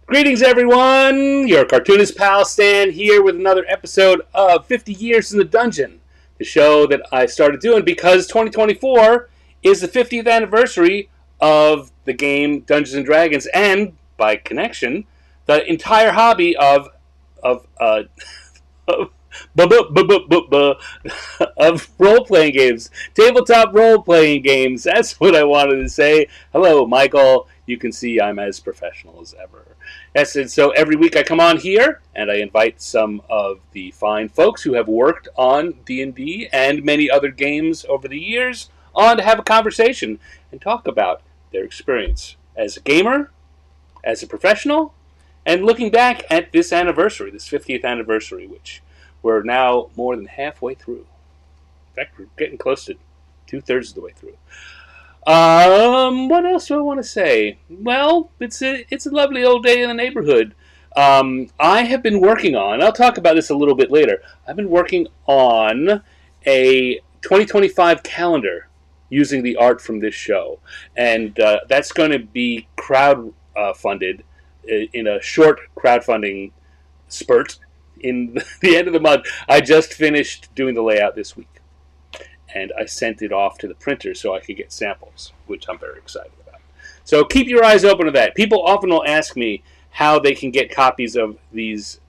Greetings, everyone! Your cartoonist pal Stan here with another episode of 50 Years in the Dungeon, the show that I started doing because 2024 is the 50th anniversary of the game Dungeons & Dragons, and, by connection, the entire hobby of role-playing games. Tabletop role-playing games. That's what I wanted to say. Hello, Michael. You can see I'm as professional as ever. Yes, and so every week I come on here and I invite some of the fine folks who have worked on D&D and many other games over the years on to have a conversation and talk about their experience as a gamer, as a professional, and looking back at this anniversary, this 50th anniversary, which we're now more than halfway through. In fact, we're getting close to 2/3 of the way through. What else do I want to say? Well, it's a lovely old day in the neighborhood. I have been working on, I'll talk about this a little bit later, I've been working on a 2025 calendar using the art from this show. And that's going to be crowd-funded in a short crowdfunding spurt in the end of the month. I just finished doing the layout this week. And I sent it off to the printer so I could get samples, which I'm very excited about. So keep your eyes open to that. People often will ask me how they can get copies of these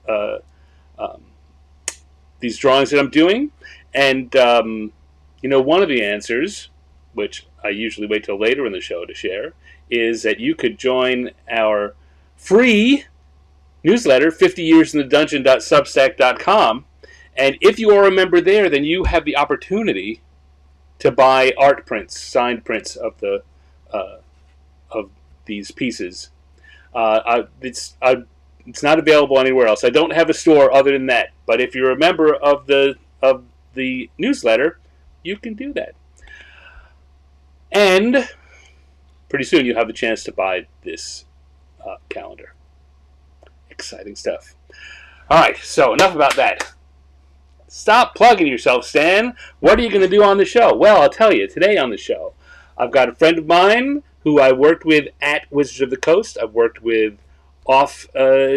drawings that I'm doing. And, one of the answers, which I usually wait till later in the show to share, is that you could join our free newsletter, 50yearsinthedungeon.substack.com. And if you are a member there, then you have the opportunity to buy art prints, signed prints of these pieces. It's not available anywhere else. I don't have a store other than that. But if you're a member of the newsletter, you can do that. And pretty soon you'll have the chance to buy this calendar. Exciting stuff. All right, so enough about that. Stop plugging yourself, Stan. What are you going to do on the show? Well, I'll tell you. Today on the show, I've got a friend of mine who I worked with at Wizards of the Coast. I've worked with off,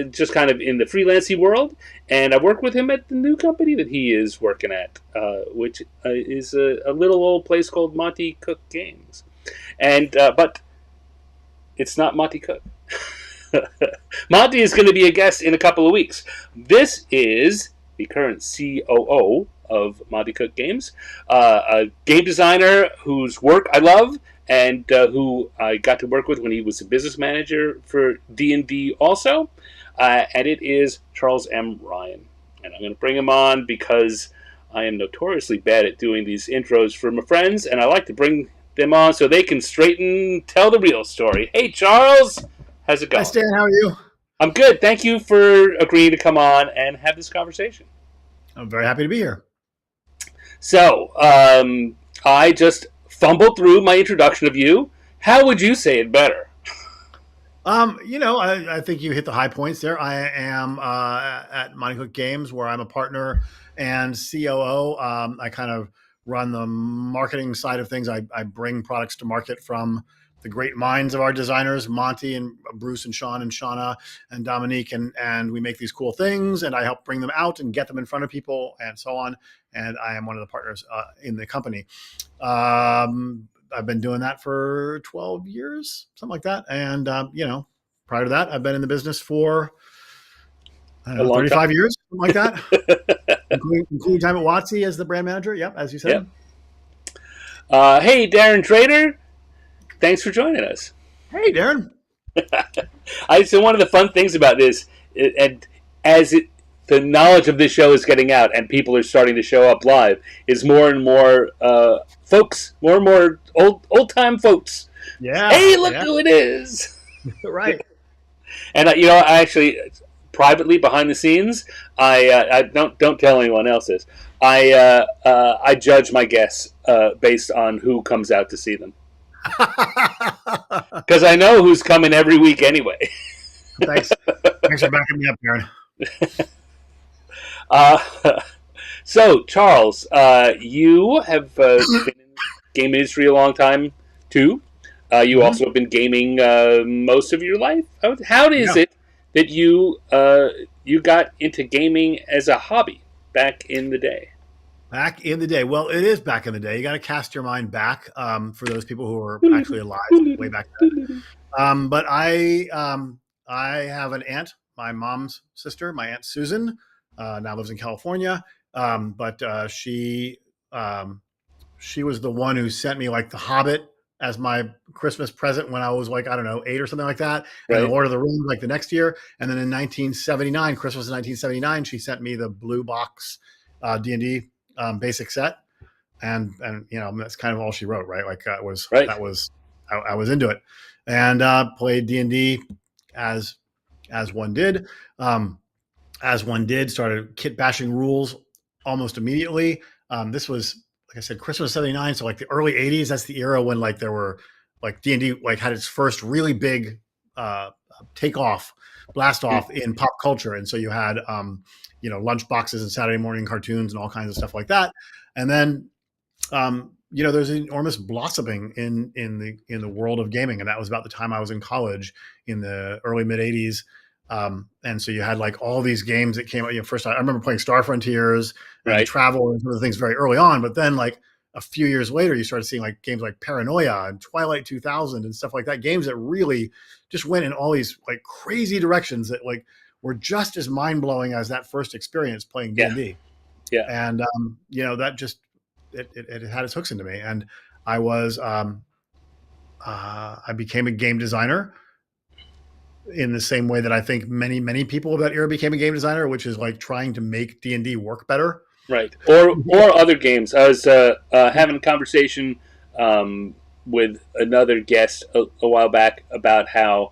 just kind of in the freelancing world. And I worked with him at the new company that he is working at, which is a little old place called Monty Cook Games. And but it's not Monty Cook. Monty is going to be a guest in a couple of weeks. This is the current COO of Monty Cook Games, a game designer whose work I love, and who I got to work with when he was a business manager for D&D also, and it is Charles M. Ryan. And I'm going to bring him on because I am notoriously bad at doing these intros for my friends, and I like to bring them on so they can tell the real story. Hey, Charles! How's it going? Hi, Stan. How are you? I'm good. Thank you for agreeing to come on and have this conversation. I'm very happy to be here. So, I just fumbled through my introduction of you. How would you say it better? I think you hit the high points there. I am at Monty Cook Games, where I'm a partner and COO. I kind of run the marketing side of things. I bring products to market from the great minds of our designers, Monty and Bruce and Sean and Shauna and Dominique, and we make these cool things, and I help bring them out and get them in front of people and so on. And I am one of the partners in the company. I've been doing that for 12 years, something like that. And, prior to that, I've been in the business for, 35 years, something like that, including time at WotC as the brand manager. Yep, as you said. Yep. Hey, Darren Trader. Thanks for joining us. Hey, Darren. So one of the fun things about this, and the knowledge of this show is getting out and people are starting to show up live, is more and more folks, more and more old-time folks. Yeah. Hey, look who it is. Right. And, I actually, privately, behind the scenes, I don't tell anyone else this, I judge my guests based on who comes out to see them. Because I know who's coming every week anyway. Thanks for backing me up, Darren. So, Charles, you have been in game industry a long time, too. You also have been gaming most of your life. How is it that you got into gaming as a hobby back in the day. Back in the day. Well, it is back in the day. You got to cast your mind back for those people who are actually alive way back then. I have an aunt, my mom's sister, my aunt Susan, now lives in California. But she was the one who sent me like The Hobbit as my Christmas present when I was like, I don't know, 8 or something like that. And The Right, Lord of the Rings like the next year. And then in 1979, Christmas of 1979, she sent me the blue box D&D basic set. And that's kind of all she wrote, right? Like right. I was into it, and played D&D as as one did. Um, Started kit bashing rules almost immediately. This was, like I said, Christmas '79, so like the early '80s. That's the era when like there were like D&D like had its first really big uh, take off, blast off in pop culture, and so you had lunch boxes and Saturday morning cartoons and all kinds of stuff like that, and then there's an enormous blossoming in the world of gaming, and that was about the time I was in college in the early mid '80s. And so you had like all these games that came out. First, I remember playing Star Frontiers and Right. Travel and some of the things very early on. But then, like a few years later, you started seeing like games like Paranoia and Twilight 2000 and stuff like that. Games that really just went in all these like crazy directions that like were just as mind blowing as that first experience playing Yeah. D&D. Yeah. And that just it had its hooks into me, and I was I became a game designer in the same way that I think many people of that era became a game designer, which is like trying to make D&D work better. Right. Or other games. I was having a conversation with another guest a while back about how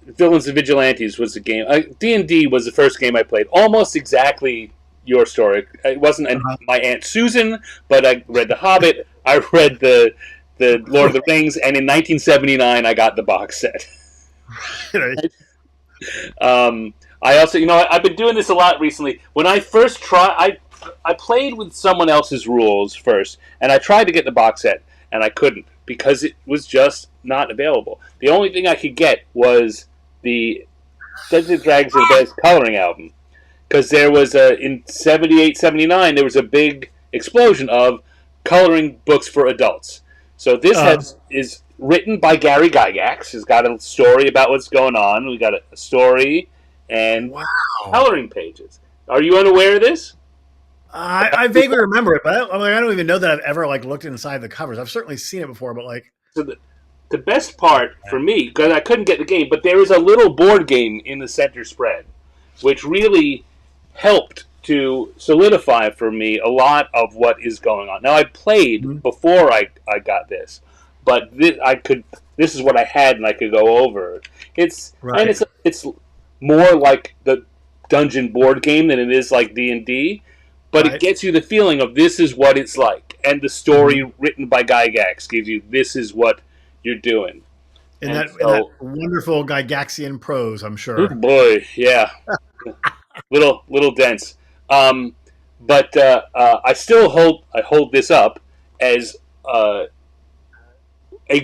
Villains and Vigilantes was a game. D&D was the first game I played. Almost exactly your story. It wasn't my Aunt Susan, but I read The Hobbit. I read the Lord of the Rings, and in 1979 I got the box set. I also, I've been doing this a lot recently. When I first I played with someone else's rules first, and I tried to get the box set, and I couldn't because it was just not available. The only thing I could get was the Dungeons and Dragons and Bears coloring album, because there was in 78, 79, there was a big explosion of coloring books for adults. So this is written by Gary Gygax. He's got a story about what's going on. We got a story and coloring pages. Are you unaware of this? I vaguely remember it, but I don't even know that I've ever like looked inside the covers. I've certainly seen it before, but like So the best part for me, because I couldn't get the game, but there is a little board game in the center spread, which really helped to solidify for me a lot of what is going on. Now I played before I got this, but this is what I had and I could go over. It's more like the dungeon board game than it is like D&D, but it gets you the feeling of this is what it's like, and the story written by Gygax gives you this is what you're doing. In that wonderful Gygaxian prose, I'm sure. Good boy, yeah. little dense. But I still hold this up as a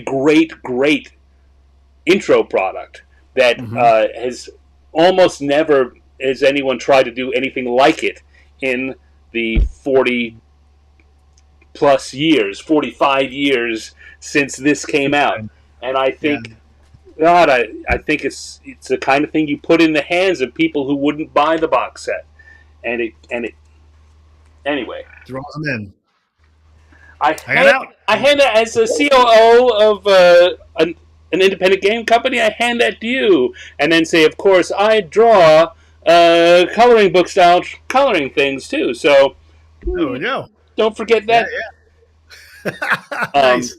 great intro product that has almost never has anyone tried to do anything like it in the 40 plus years, 45 years since this came out. And I think, God, I think it's the kind of thing you put in the hands of people who wouldn't buy the box set. And it anyway. Draws them in. I hand that as a COO of an independent game company. I hand that to you, and then say, of course, I draw coloring book style coloring things too. So, there we go. Don't forget that. Nice.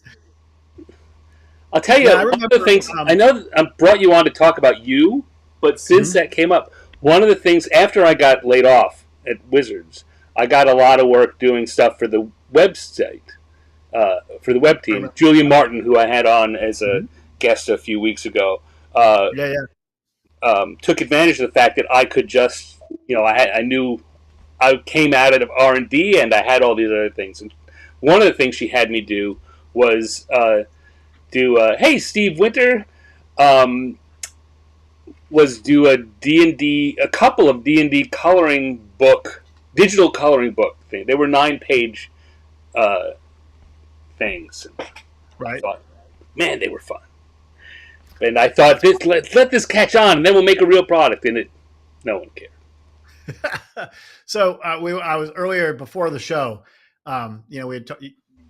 I'll tell you, one of the things I know I brought you on to talk about you, but since that came up, one of the things after I got laid off at Wizards, I got a lot of work doing stuff for the website, for the web team. Julia Martin, who I had on as a guest a few weeks ago, took advantage of the fact that I could just, I knew I came out of R&D and I had all these other things. And one of the things she had me do was hey, Steve Winter, was do a couple of D&D coloring book, digital coloring book thing. They were 9-page uh, things. I Right. thought, man, they were fun. And I thought, let this catch on, and then we'll make a real product. And no one cared. So I was earlier before the show. We had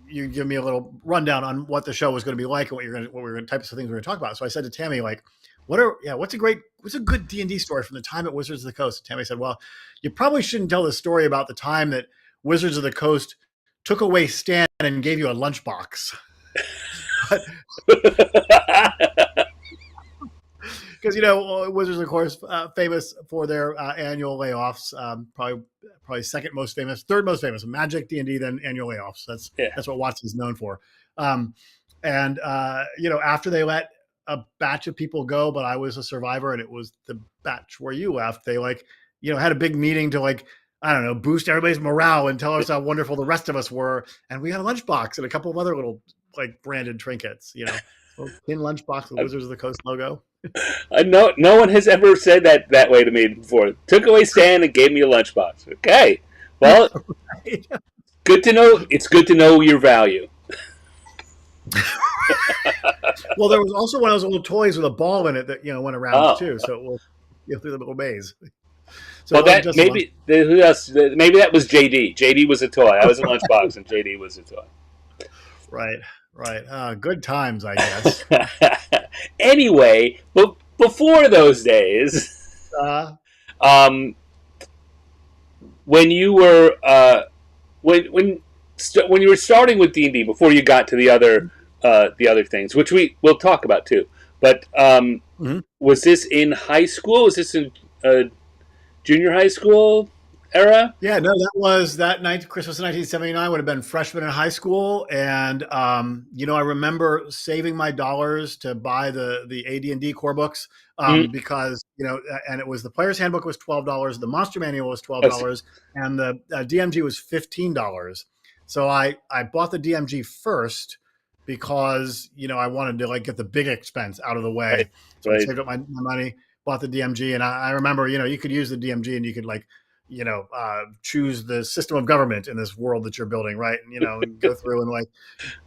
you give me a little rundown on what the show was going to be like and what we were going to types of things we were going to talk about. So I said to Tammy, like, what's a good D&D story from the time at Wizards of the Coast? And Tammy said, well, you probably shouldn't tell the story about the time that Wizards of the Coast took away Stan and gave you a lunchbox. Because Wizards, of course, famous for their annual layoffs. Probably third most famous. Magic, D&D, then annual layoffs. That's what Watson's known for. After they let a batch of people go, but I was a survivor, and it was the batch where you left. They had a big meeting to boost everybody's morale and tell us how wonderful the rest of us were. And we got a lunchbox and a couple of other little branded trinkets. Little tin lunchbox with Wizards of the Coast logo. No one has ever said that way to me before. Took away Stan and gave me a lunchbox. Okay, well, right. Good to know. It's good to know your value. Well, there was also one of those little toys with a ball in it that went around too. So it will through the little maze. So maybe who else? Maybe that was JD. JD was a toy. I was a lunchbox, and JD was a toy. Right. Good times, I guess. Anyway, but before those days, when you were when you were starting with D&D, before you got to the other things, which we'll talk about too. But was this in high school? Was this in junior high school era? Yeah, no, that was that night. Christmas of 1979 would have been freshman in high school, and I remember saving my dollars to buy the AD&D core books because and it was the player's handbook was $12, the monster manual was $12, and the DMG was $15. So I bought the DMG first because I wanted to get the big expense out of the way. Right. So I saved up my money, bought the DMG, and I remember you could use the DMG and you could choose the system of government in this world that you're building, right? And go through and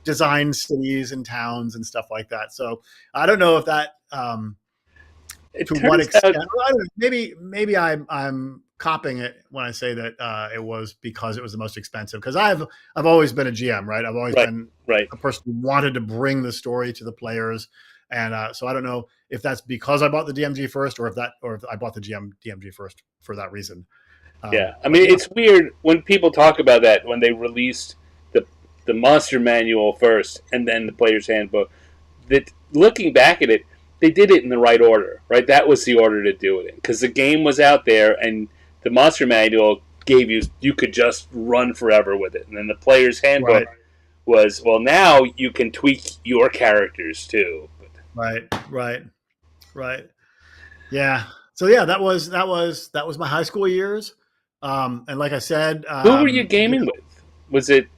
design cities and towns and stuff like that. So I don't know if that to what extent. Maybe I'm copying it when I say that it was because it was the most expensive. Because I've always been a GM, right? I've always been a person who wanted to bring the story to the players. And so I don't know if that's because I bought the DMG first, or if I bought the DMG first for that reason. It's weird when people talk about that when they released the monster manual first and then the player's handbook. That looking back at it, they did it in the right order, right? That was the order to do it in because the game was out there and the monster manual gave you could just run forever with it, and then the player's handbook was now you can tweak your characters too. Right. Yeah. So yeah, that was my high school years. And like I said, who were you gaming with? Was it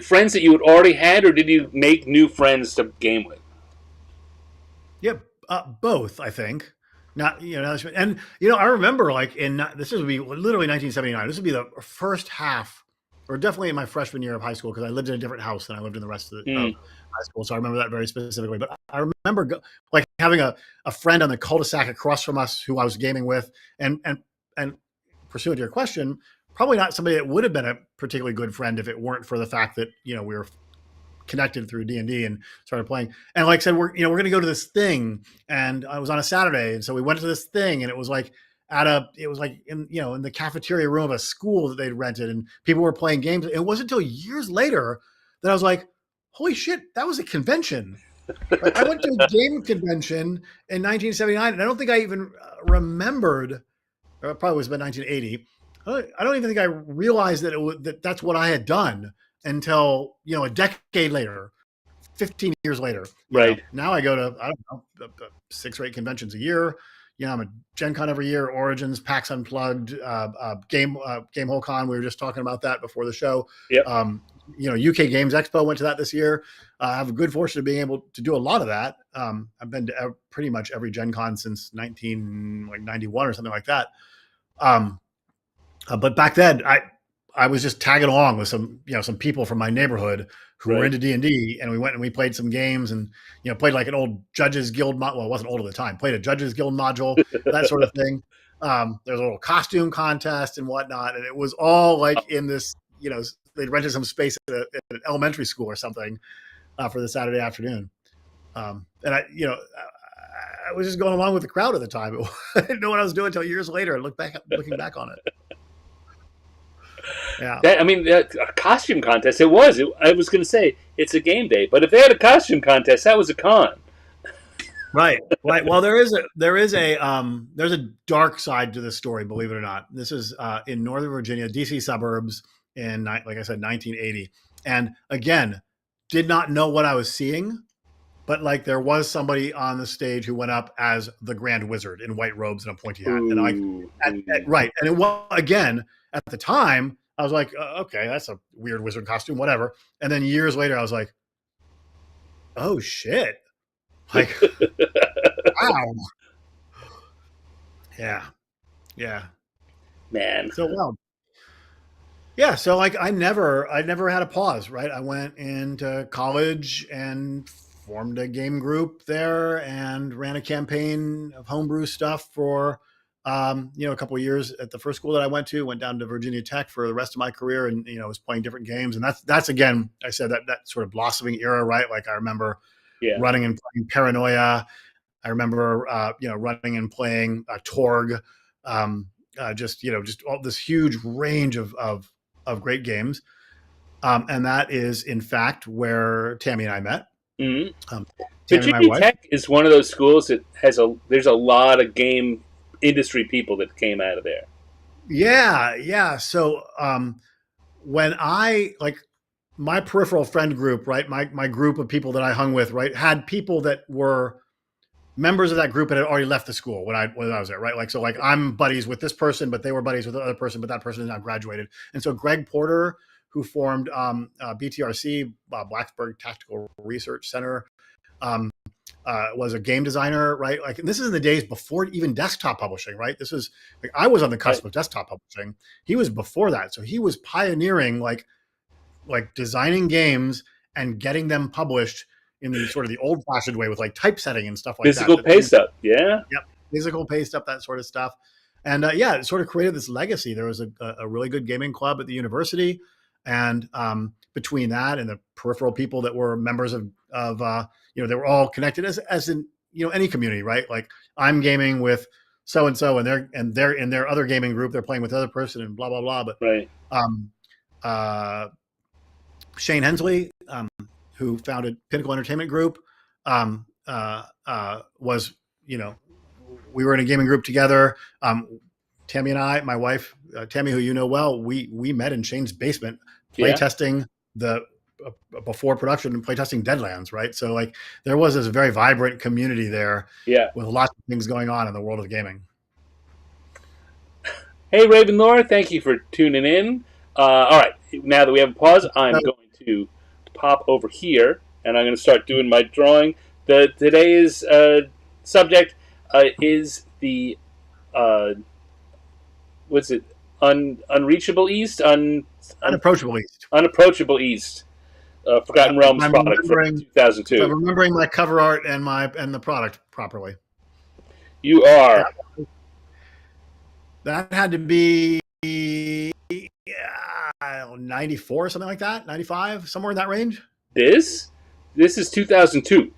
friends that you had already had, or did you make new friends to game with? Yeah, both. I think. Not and I remember this would be literally 1979. This would be the first half, or definitely in my freshman year of high school, because I lived in a different house than I lived in the rest of high school. So I remember that very specifically. But I remember having a friend on the cul-de-sac across from us who I was gaming with, and pursuant to your question, probably not somebody that would have been a particularly good friend if it weren't for the fact that we were connected through D&D and started playing. And like I said, we're going to go to this thing, and I was on a Saturday, and so we went to this thing, and it was in the cafeteria room of a school that they'd rented, and people were playing games. It wasn't until years later that I was like, holy shit, that was a convention. I went to a game convention in 1979, and I don't think I even remembered. It probably was about 1980. I don't even think I realized that that's what I had done until a decade later, 15 years later. Right. Now I go to 6 or 8 conventions a year. I'm a Gen Con every year, Origins, PAX Unplugged, Game Con. We were just talking about that before the show. Yep. UK Games Expo went to that this year. I have a good fortune of being able to do a lot of that. I've been to pretty much every Gen Con since 1991 or something like that. But back then, I was just tagging along with some people from my neighborhood who were into D&D, and we went and we played some games, and played like an old Judges Guild well, it wasn't old at the time. Played a Judges Guild module, that sort of thing. There's a little costume contest and whatnot, and it was all like in this. They'd rented some space at an elementary school or something for the Saturday afternoon, and I was just going along with the crowd at the time. I didn't know what I was doing until years later. And looking back on it. Yeah. A costume contest. It was. I was going to say it's a game day, but if they had a costume contest, that was a con. Right. Well, there's a dark side to this story, believe it or not. This is in Northern Virginia, DC suburbs in, like I said, 1980. And again, did not know what I was seeing, but like there was somebody on the stage who went up as the Grand Wizard in white robes and a pointy hat. Right. And it was, again, at the time, I was like, okay, that's a weird wizard costume, whatever. And then years later, I was like, oh shit. Like, wow. Yeah. Man. So, well, yeah. So like I never had a pause, right? I went into college and formed a game group there and ran a campaign of homebrew stuff for, a couple of years at the first school that I went down to Virginia Tech for the rest of my career, and was playing different games. And that's again, I said that sort of blossoming era, right? Like I remember running and playing Paranoia. I remember running and playing Torg. Just all this huge range of great games. And that is in fact where Tammy and I met. Mm-hmm. Virginia Tech is one of those schools that there's a lot of game industry people that came out of there. Yeah. So when I my peripheral friend group, right, my group of people that I hung with, right, had people that were members of that group that had already left the school when I was there, right? Like, so like I'm buddies with this person, but they were buddies with the other person, but that person is now graduated. And so Greg Porter, who formed BTRC, Blacksburg Tactical Research Center, was a game designer, right? Like, and this is in the days before even desktop publishing, right? This is like I was on the cusp of desktop publishing. He was before that, so he was pioneering like designing games and getting them published in the sort of the old-fashioned way with like typesetting and stuff like physical that. Physical paste up, yeah. Yep, physical paste up, that sort of stuff. And it sort of created this legacy. There was a really good gaming club at the university, and between that and the peripheral people that were members of they were all connected as in any community, right? Like I'm gaming with so and so, and they're in their other gaming group, they're playing with the other person, and blah blah blah. But right. Shane Hensley, who founded Pinnacle Entertainment Group, was, we were in a gaming group together. Tammy and I, my wife, Tammy, who you know well, we met in Shane's basement playtesting before production and playtesting Deadlands, right? So like there was this very vibrant community there with lots of things going on in the world of gaming. Hey, Raven Laura, thank you for tuning in. All right, now that we have a pause, I'm going to pop over here, and I'm going to start doing my drawing. Today's subject is the what's it? Unreachable East, Unapproachable East. Unapproachable East. Forgotten Realms product from 2002. I'm remembering my cover art and the product properly. You are. That had to be 94 or something like that, 95, somewhere in that range. This is 2002.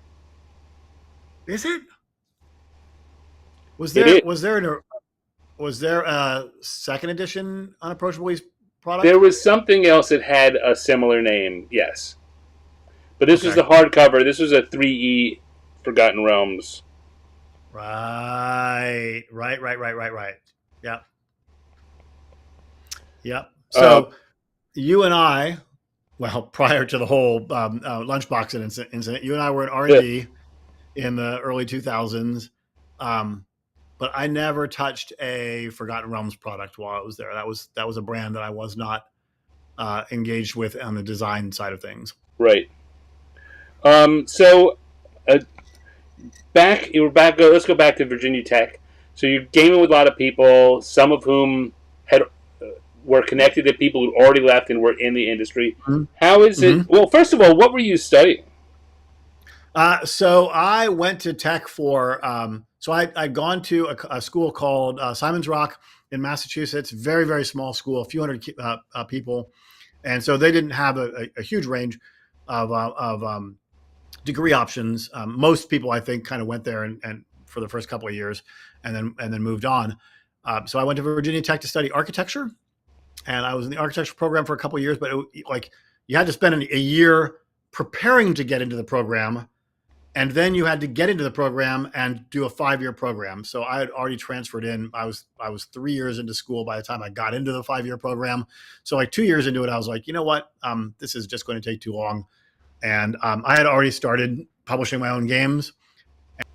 Is it? Was there a second edition Unapproachable East product? There was something else that had a similar name, yes. But this was the hardcover. This was a 3E Forgotten Realms. Right. Yep. So you and I, well, prior to the whole lunchbox incident, you and I were in R&D in the early 2000s, but I never touched a Forgotten Realms product while I was there. That was a brand that I was not engaged with on the design side of things. Right. So, uh, back you were back. Let's go back to Virginia Tech. So you're gaming with a lot of people, some of whom had were connected to people who already left and were in the industry. Mm-hmm. How is it? Mm-hmm. Well, first of all, what were you studying? So I went to tech for, so I'd gone to a school called Simon's Rock in Massachusetts, very, very small school, a few hundred people. And so they didn't have a huge range of degree options. Most people, I think, kind of went there and for the first couple of years and then moved on. So I went to Virginia Tech to study architecture, and I was in the architecture program for a couple of years, but like you had to spend a year preparing to get into the program, and then you had to get into the program and do a 5-year program. So I had already transferred in. I was 3 years into school by the time I got into the 5-year program. So like 2 years into it, I was like, you know what, this is just going to take too long. And I had already started publishing my own games,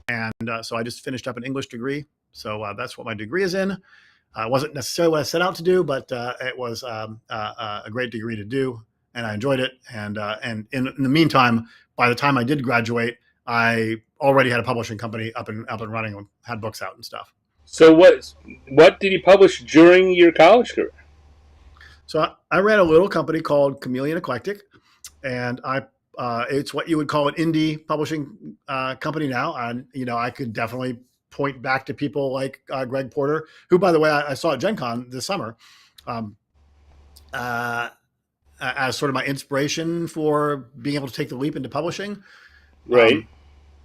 and so I just finished up an English degree. So that's what my degree is in. It wasn't necessarily what I set out to do, but it was a great degree to do, and I enjoyed it. And in the meantime, by the time I did graduate, I already had a publishing company up and running and had books out and stuff. So what did you publish during your college career? So I ran a little company called Chameleon Eclectic, and it's what you would call an indie publishing company now. And I could definitely point back to people like Greg Porter, who, by the way, I saw at Gen Con this summer, as sort of my inspiration for being able to take the leap into publishing. Right.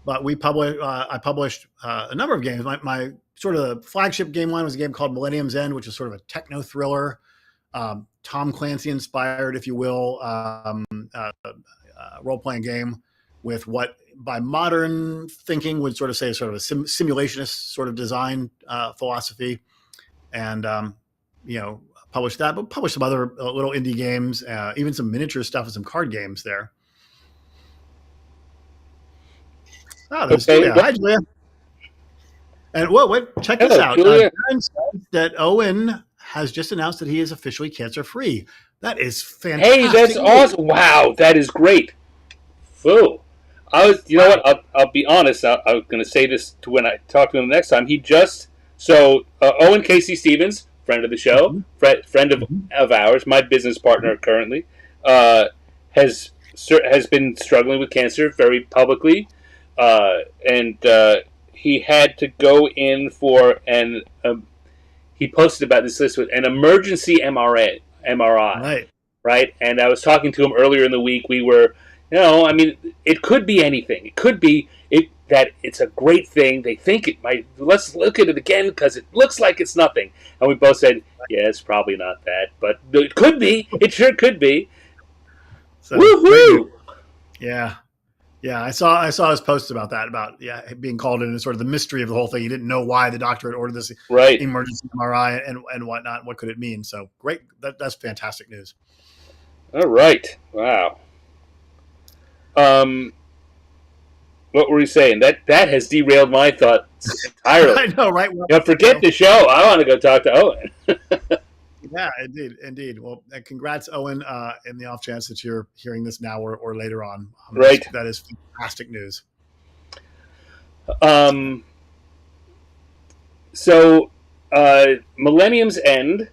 But I published a number of games. My sort of flagship game line was a game called Millennium's End, which is sort of a techno thriller, Tom Clancy inspired, if you will, role-playing game with what by modern thinking would sort of say sort of a simulationist sort of design philosophy. And, published that, but published some other little indie games, even some miniature stuff and some card games there. Oh, there's Julia. Hi, Julia. And check this out. Darren says that Owen has just announced that he is officially cancer-free. That is fantastic. Hey, that's awesome. Wow, that is great. Phil, what? I'll be honest. I'm going to say this to when I talk to him next time. Owen Casey Stevens, friend of the show, friend of ours, my business partner currently, has been struggling with cancer very publicly. And he had to go in for he posted about this list with an emergency MRI. Right? And I was talking to him earlier in the week. We were, it could be anything. It could be that it's a great thing. They think it might. Let's look at it again because it looks like it's nothing. And we both said, yeah, it's probably not that, but it could be. It sure could be. So, woohoo! Yeah. Yeah, I saw his posts about being called in and sort of the mystery of the whole thing. He didn't know why the doctor had ordered this emergency MRI and whatnot. What could it mean? So great, that's fantastic news. All right, wow. What were we saying? That has derailed my thoughts entirely. I know, right? Well, forget the show. I want to go talk to Owen. Yeah, indeed. Well, congrats, Owen, in the off chance that you're hearing this now or later on. Right. That is fantastic news. So, Millennium's End,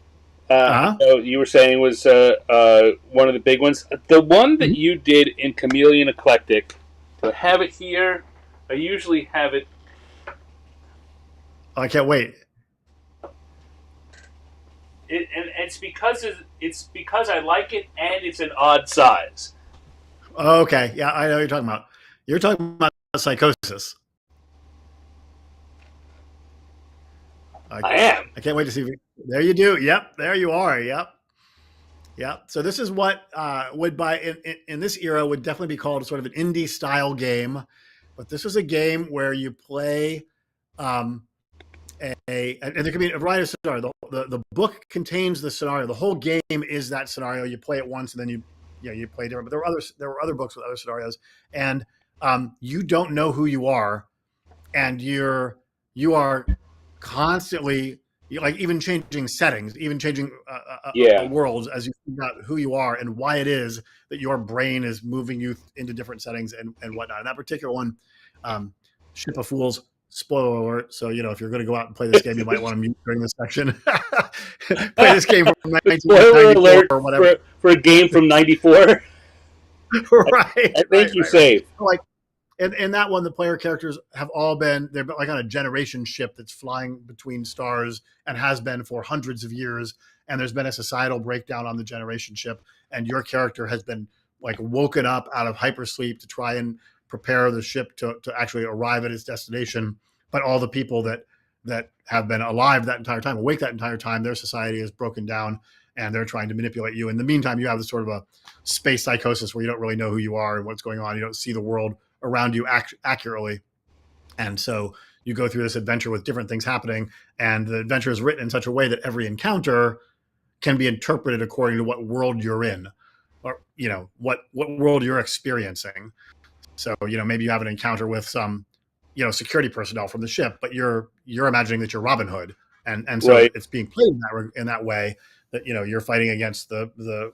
so you were saying was one of the big ones. The one that you did in Chameleon Eclectic, I have it here. I usually have it. I can't wait. It's because I like it and it's an odd size. Okay, yeah, I know what you're talking about. You're talking about Psychosis. I am. I can't wait to see. There you do. Yep, there you are. Yep. So this is what would in this era would definitely be called sort of an indie style game, but this is a game where you play. And there can be a variety of scenarios. The book contains the scenario. The whole game is that scenario. You play it once, and then you play different. But there were other books with other scenarios, and you don't know who you are, and you are constantly, like even changing settings, even changing Yeah. worlds as you figure out who you are and why it is that your brain is moving you into different settings and whatnot. And that particular one, um, Ship of Fools, spoiler alert. So, if you're going to go out and play this game, you might want to mute during this section. Play this game from Spoiler 1994 alert or whatever. for a game from '94. Right, I think right, you're right, right. safe. Like, in that one, the player characters have all they're like on a generation ship that's flying between stars and has been for hundreds of years. And there's been a societal breakdown on the generation ship. And your character has been like woken up out of hypersleep to try and prepare the ship to actually arrive at its destination. But all the people that have been alive that entire time, awake that entire time, their society is broken down and they're trying to manipulate you. In the meantime, you have this sort of a space psychosis where you don't really know who you are and what's going on. You don't see the world around you accurately. And so you go through this adventure with different things happening. And the adventure is written in such a way that every encounter can be interpreted according to what world you're in, or, what world you're experiencing. So, maybe you have an encounter with some, security personnel from the ship, but you're imagining that you're Robin Hood. And so Right. it's being played in that way that, you're fighting against the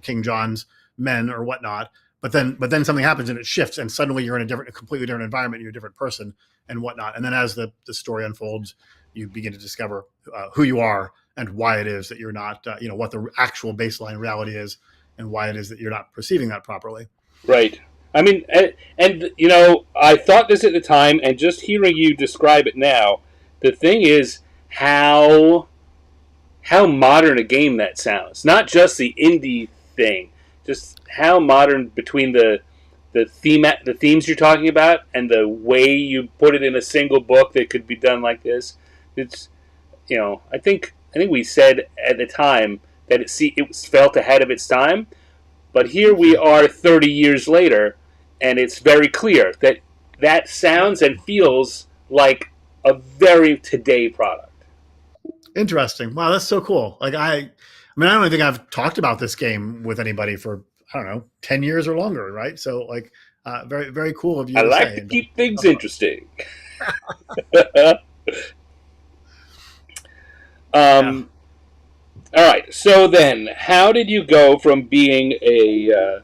King John's men or whatnot. But then something happens and it shifts, and suddenly you're in a completely different environment. You're a different person and whatnot. And then as the story unfolds, you begin to discover who you are and why it is that you're not, what the actual baseline reality is, and why it is that you're not perceiving that properly. Right. I mean, and I thought this at the time, and just hearing you describe it now, the thing is how modern a game that sounds. Not just the indie thing, just how modern between the themes you're talking about and the way you put it in a single book that could be done like this. It's I think we said at the time that it was felt ahead of its time, but here we are 30 years later, and it's very clear that that sounds and feels like a very today product. Interesting. Wow, that's so cool. Like I don't think I've talked about this game with anybody for, I don't know, 10 years or longer, right? So like very, very cool of you I to like say. to keep things interesting. Yeah. um, all right. So then, how did you go from being a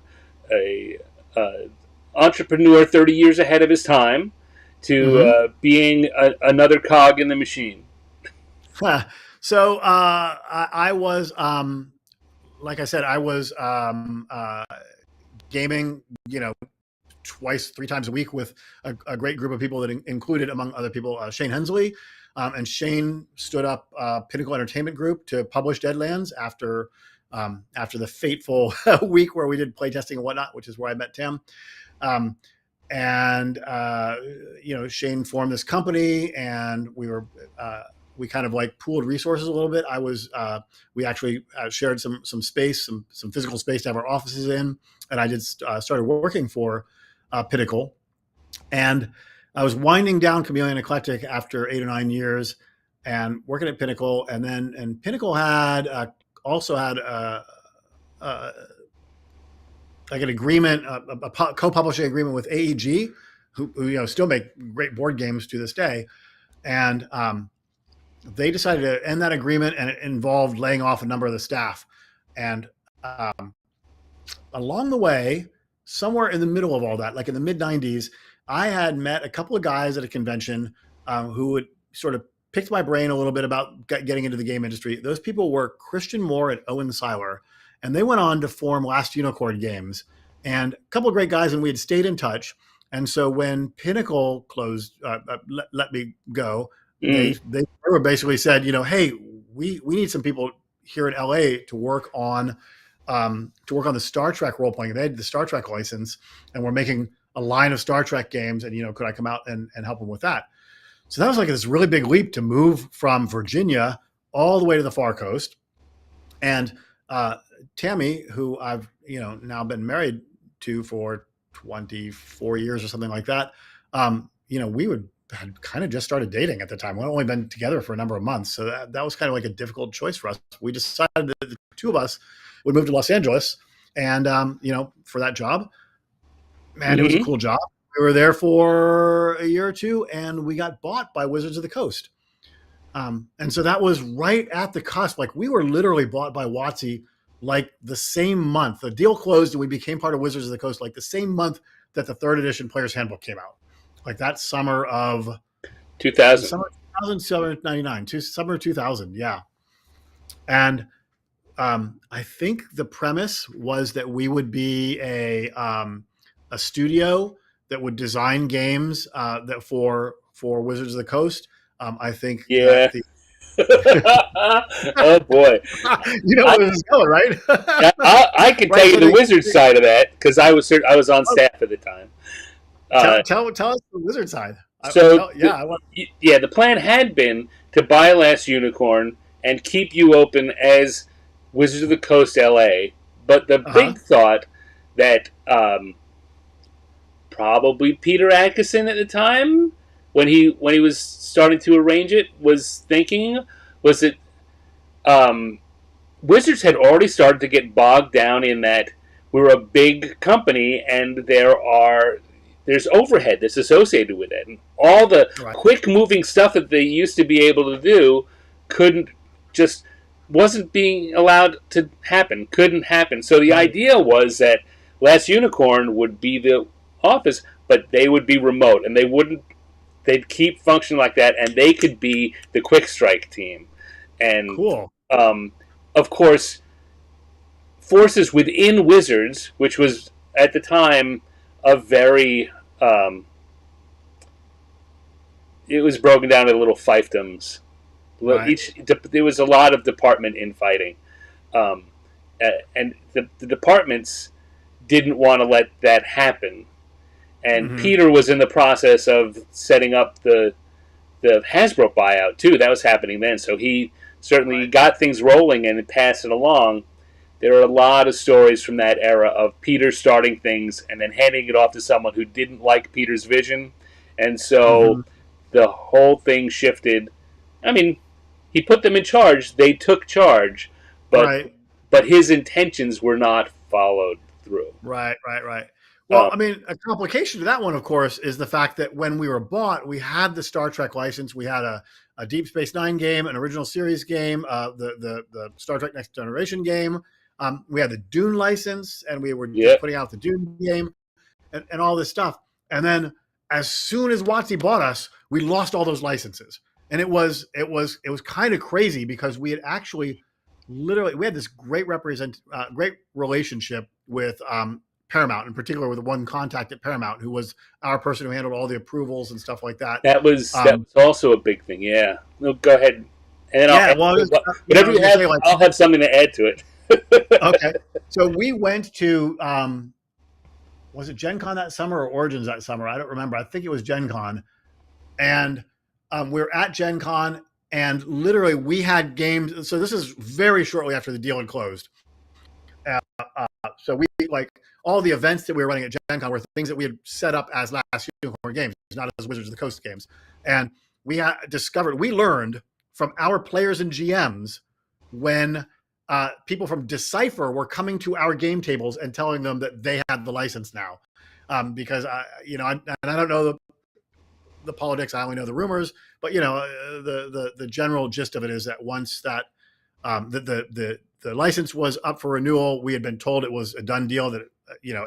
entrepreneur 30 years ahead of his time to Mm-hmm. being another cog in the machine? So I was, like I said, I was gaming, twice, 3 times a week with a great group of people that included, among other people, Shane Hensley. And Shane stood up Pinnacle Entertainment Group to publish Deadlands after the fateful week where we did playtesting and whatnot, which is where I met Tim. Um, and Shane formed this company, and we kind of like pooled resources a little bit. We actually shared some space, some physical space to have our offices in, and I did started working for Pinnacle, and I was winding down Chameleon Eclectic after 8 or 9 years, and working at Pinnacle, and Pinnacle had also had like an agreement, a co-publishing agreement with AEG, who still make great board games to this day, and they decided to end that agreement, and it involved laying off a number of the staff. And along the way, somewhere in the middle of all that, like in the mid 90s, I had met a couple of guys at a convention who would sort of picked my brain a little bit about getting into the game industry. Those people were Christian Moore and Owen Seiler, and they went on to form Last Unicorn Games, and a couple of great guys, and we had stayed in touch. And so when Pinnacle closed, let me go, Mm. they were basically said, hey, we need some people here in LA to work on the Star Trek role playing. They had the Star Trek license, and we're making a line of Star Trek games, and could I come out and help them with that? So that was like this really big leap to move from Virginia all the way to the far coast. And Tammy, who I've now been married to for 24 years or something like that, we had kind of just started dating at the time. We'd only been together for a number of months, so that was kind of like a difficult choice for us. We decided that the two of us would move to Los Angeles, and for that job, man, it was a Mm-hmm. cool job. We were there for a year or two, and we got bought by Wizards of the Coast. And so that was right at the cusp. Like we were literally bought by WotC like the same month. The deal closed and we became part of Wizards of the Coast like the same month that the third edition Player's Handbook came out. Like that summer of 2000. summer 2099, summer 2000, yeah. And I think the premise was that we would be a studio that would design games that for Wizards of the Coast. I think Yeah. that the Oh boy. you know I, where this is going, right? I can tell Right. you the Wizard side of that because I was on staff at the time. Tell us the Wizard side. So the plan had been to buy Last Unicorn and keep you open as Wizards of the Coast LA, but the big thought that probably Peter Adkison at the time when he was starting to arrange it was thinking was that Wizards had already started to get bogged down in that we're a big company and there's overhead that's associated with it, and all the quick moving stuff that they used to be able to do wasn't being allowed to happen, couldn't happen. So the idea was that Last Unicorn would be the office, but they would be remote, and they'd keep functioning like that, and they could be the quick strike team. And cool. Of course, forces within Wizards, which was at the time a very it was broken down into little fiefdoms. There was a lot of department infighting, and the departments didn't want to let that happen. And Peter was in the process of setting up the Hasbro buyout too. That was happening then, so he certainly got things rolling and passed it along. There are a lot of stories from that era of Peter starting things and then handing it off to someone who didn't like Peter's vision, and so the whole thing shifted. I mean, he put them in charge; they took charge, but his intentions were not followed through. Right. Well, I mean, a complication to that one, of course, is the fact that when we were bought, we had the Star Trek license. We had a Deep Space Nine game, an original series game, the Star Trek Next Generation game. We had the Dune license, and we were just putting out the Dune game and all this stuff. And then as soon as WotC bought us, we lost all those licenses. And it was kind of crazy because we had actually we had this great relationship with Paramount, in particular with one contact at Paramount who was our person who handled all the approvals and stuff like that. That was also a big thing. Yeah. No, go ahead. And then whatever you have, I'll have something to add to it. Okay. So we went to, was it Gen Con that summer or Origins that summer? I don't remember. I think it was Gen Con. And we were at Gen Con, and literally we had games. So this is very shortly after the deal had closed. So we all the events that we were running at Gen Con were things that we had set up as Last Unicorn games, not as Wizards of the Coast games. And we learned from our players and GMs when people from Decipher were coming to our game tables and telling them that they had the license now. Because, I don't know the politics, I only know the rumors, but, the general gist of it is that once that the license was up for renewal, we had been told it was a done deal, that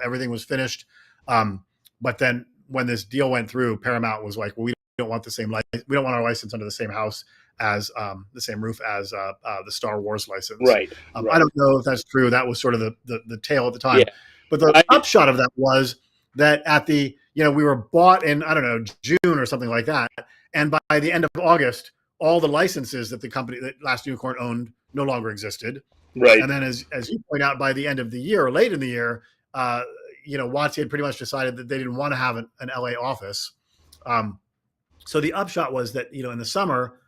everything was finished. But then when this deal went through, Paramount was like, well, we don't want we don't want our license under the same house as the same roof as the Star Wars license. Right. I don't know if that's true. That was sort of the tale at the time. Yeah. But the upshot of that was that at we were bought in, I don't know, June or something like that. And by the end of August, all the licenses that the company that Last Unicorn owned no longer existed. Right. And then as you point out, by the end of the year or late in the year, WotC had pretty much decided that they didn't want to have an LA office. So the upshot was that, in the summer,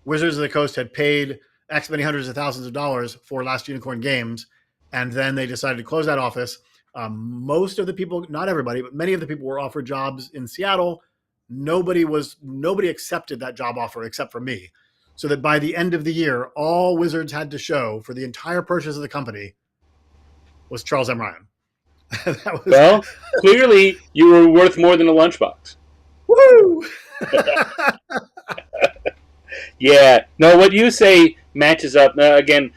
Wizards of the Coast had paid X many hundreds of thousands of dollars for Last Unicorn games. And then they decided to close that office. Most of the people, not everybody, but many of the people were offered jobs in Seattle. Nobody accepted that job offer except for me. So that by the end of the year, all Wizards had to show for the entire purchase of the company was Charles M. Ryan. Well, clearly you were worth more than a lunchbox. Woo! Yeah, no, what you say matches up. Now, again,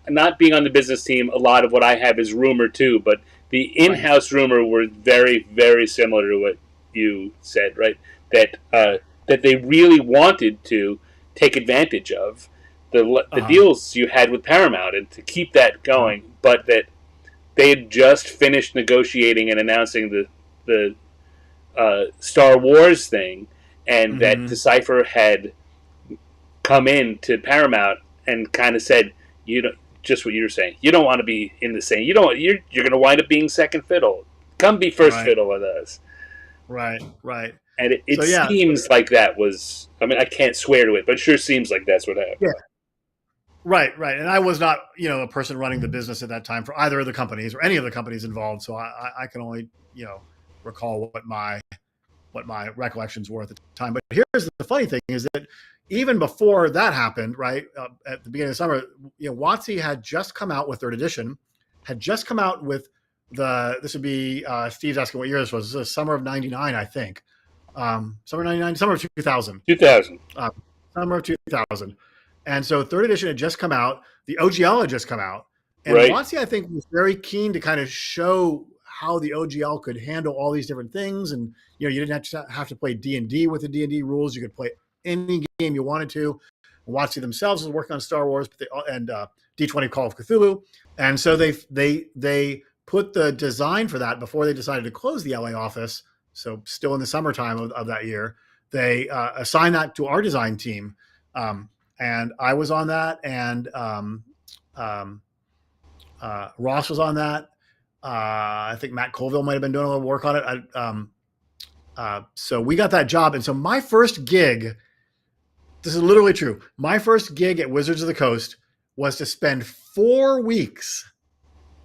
not being on the business team, a lot of what I have is rumor too, but the Right. in-house rumor were very, very similar to what you said, right? That that they really wanted to take advantage of the Uh-huh. deals you had with Paramount and to keep that Yeah. going, but that they had just finished negotiating and announcing the Star Wars thing, and that Mm-hmm. Decipher had come in to Paramount and kind of said, you know, just what you were saying. You don't want to be in the same. You don't. You're going to wind up being second fiddle. Come be first Right. fiddle with us. Right. Right. And So it yeah. seems like that was. I mean, I can't swear to it, but it sure seems like that's what happened. Yeah. Right. Right. And I was not, a person running the business at that time for either of the companies or any of the companies involved. So I can only, recall what my recollections were at the time. But here's the funny thing is that even before that happened, right, at the beginning of the summer, WotC had just come out with third edition, had just come out with this would be, Steve's asking what year this was. This is summer of 99, I think. Summer 99, summer of 2000. 2000. Summer of 2000. And so third edition had just come out. The OGL had just come out. And Right. WotC, I think, was very keen to kind of show how the OGL could handle all these different things. And, you didn't have to play D&D with the D&D rules. You could play any game you wanted to. WotC themselves was working on Star Wars, but and D20 Call of Cthulhu. And so they put the design for that before they decided to close the LA office. So still in the summertime of that year, they assigned that to our design team. And I was on that, and Ross was on that. I think Matt Colville might have been doing a little work on it. So we got that job. And so my first gig, this is literally true. My first gig at Wizards of the Coast was to spend 4 weeks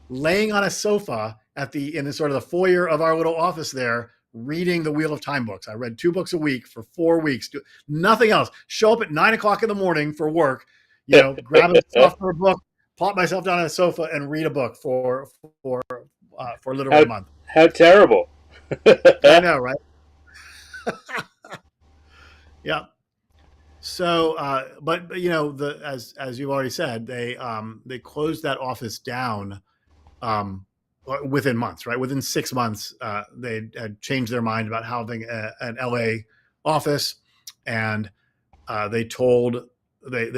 laying on a sofa in the sort of the foyer of our little office there, reading the Wheel of Time books. I read 2 books a week for 4 weeks. Nothing else. Show up at 9:00 in the morning for work, grab a software book, plop myself down on a sofa and read a book for literally a month. How terrible. I know, right? Yeah. So, but as you've already said, they closed that office down within months, right? Within 6 months, they had changed their mind about having an LA office, and they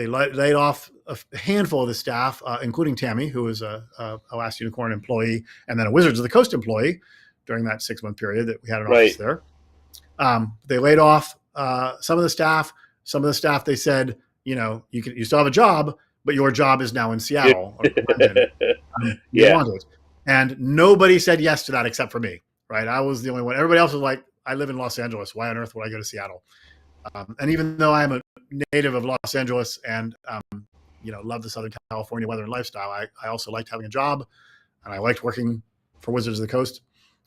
laid off a handful of the staff, including Tammy, who was a Last Unicorn employee, and then a Wizards of the Coast employee during that 6-month period that we had an office there. They laid off some of the staff. Some of the staff, they said, you still have a job, but your job is now in Seattle or London. You want it. And nobody said yes to that except for me, right? I was the only one. Everybody else was like, I live in Los Angeles. Why on earth would I go to Seattle? And even though I'm a native of Los Angeles and, love the Southern California weather and lifestyle, I also liked having a job, and I liked working for Wizards of the Coast.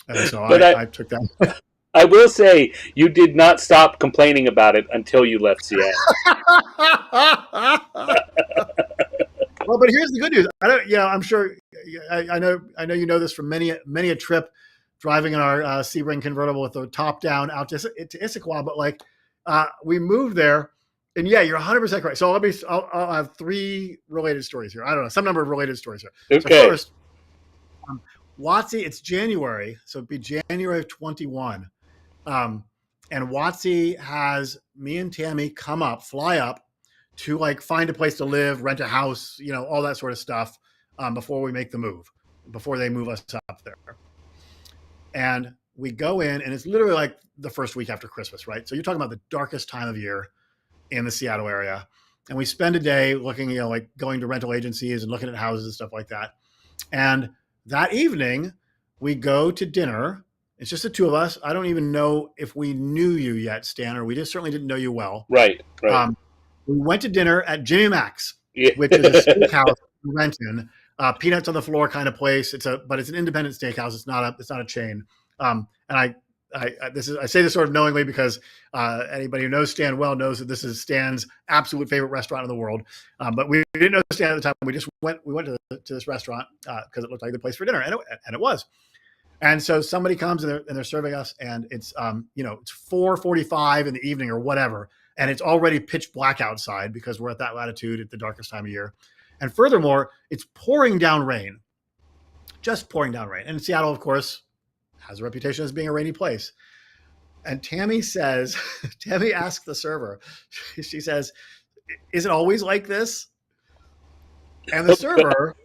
And so I took that. I will say you did not stop complaining about it until you left Seattle. Well, but here's the good news. I'm sure. I know this from many a trip driving in our Sebring convertible with the top down out to Issaquah. But we moved there, and yeah, you're 100% correct. So I'll have 3 related stories here. I don't know, some number of related stories here. Okay. So first, WotC, it's January, so it'd be January of 21. And WotC has me and Tammy fly up to find a place to live, rent a house, all that sort of stuff before we make the move, before they move us up there. And we go in, and it's literally like the first week after Christmas, right? So you're talking about the darkest time of year in the Seattle area. And we spend a day looking, going to rental agencies and looking at houses and stuff like that. And that evening, we go to dinner. It's just the 2 of us. I don't even know if we knew you yet, Stan, or we just certainly didn't know you well. Right. We went to dinner at Jimmy Mac's, Yeah. which is a steakhouse in Renton, peanuts on the floor kind of place. But it's an independent steakhouse. It's not a chain. And I say this sort of knowingly because anybody who knows Stan well knows that this is Stan's absolute favorite restaurant in the world. But we didn't know Stan at the time. We went to this restaurant because it looked like the place for dinner, and it was. And so somebody comes and they're serving us, and it's it's 4:45 in the evening or whatever, and it's already pitch black outside because we're at that latitude at the darkest time of year. And furthermore, it's pouring down rain, just pouring down rain. And Seattle, of course, has a reputation as being a rainy place. And Tammy says, Tammy asks the server, she says, is it always like this? And the server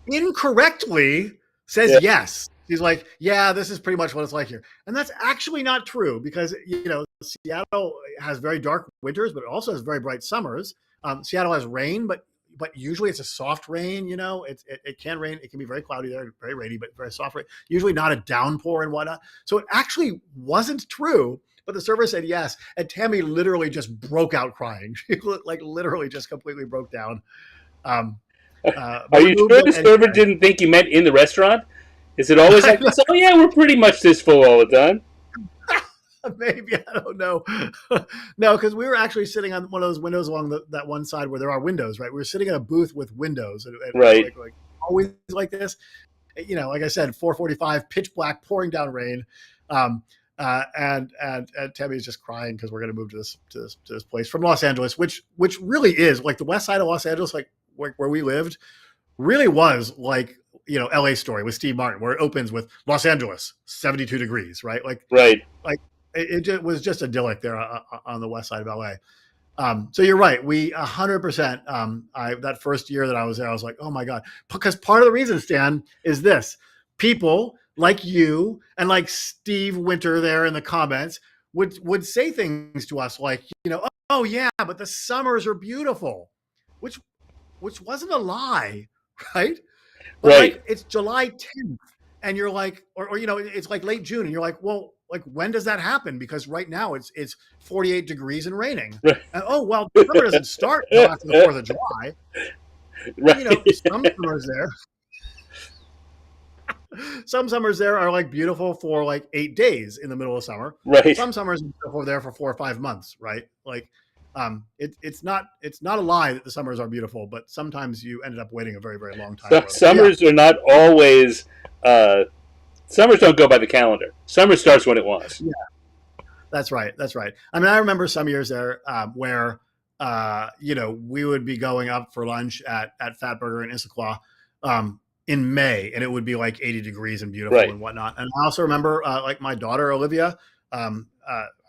incorrectly says yes. She's like, yeah, this is pretty much what it's like here. And that's actually not true because, Seattle has very dark winters, but it also has very bright summers. Seattle has rain, but usually it's a soft rain, it can rain. It can be very cloudy there, very rainy, but very soft rain. Usually not a downpour and whatnot. So it actually wasn't true, but the server said yes. And Tammy literally just broke out crying. She literally just completely broke down. Are you sure the server didn't think you meant in the restaurant? Is it always like this? Oh yeah, we're pretty much this full all the time. Maybe, I don't know. No, because we were actually sitting on one of those windows along that one side where there are windows, right? We were sitting in a booth with windows. And right. Like always like this. Like I said, 4:45, pitch black, pouring down rain. And Tammy's just crying because we're going to move to this place from Los Angeles, which really is like the west side of Los Angeles, like where we lived, really was like, LA Story with Steve Martin, where it opens with Los Angeles, 72 degrees, right? Right. It was just idyllic there on the west side of LA. So you're right. We 100%. That first year that I was there, I was like, oh my God, because part of the reason, Stan, is this: people like you and like Steve Winter there in the comments would say things to us like, oh yeah, but the summers are beautiful, which wasn't a lie, right? But right. It's July 10th, and you're like, or it's like late June, and you're like, well, like when does that happen? Because right now it's 48 degrees and raining. Right. And well, the summer doesn't start until after the 4th of July. Right. Some summers there are like beautiful for like 8 days in the middle of summer. Right. Some summers are there for 4 or 5 months, right? It's not a lie that the summers are beautiful, but sometimes you ended up waiting a very, very long time. Summers are not always. Summers don't go by the calendar. Summer starts when it wants. Yeah, that's right. I mean, I remember some years there where we would be going up for lunch at Fat Burger in Issaquah in May, and it would be like 80 degrees and beautiful and whatnot. And I also remember like my daughter Olivia. I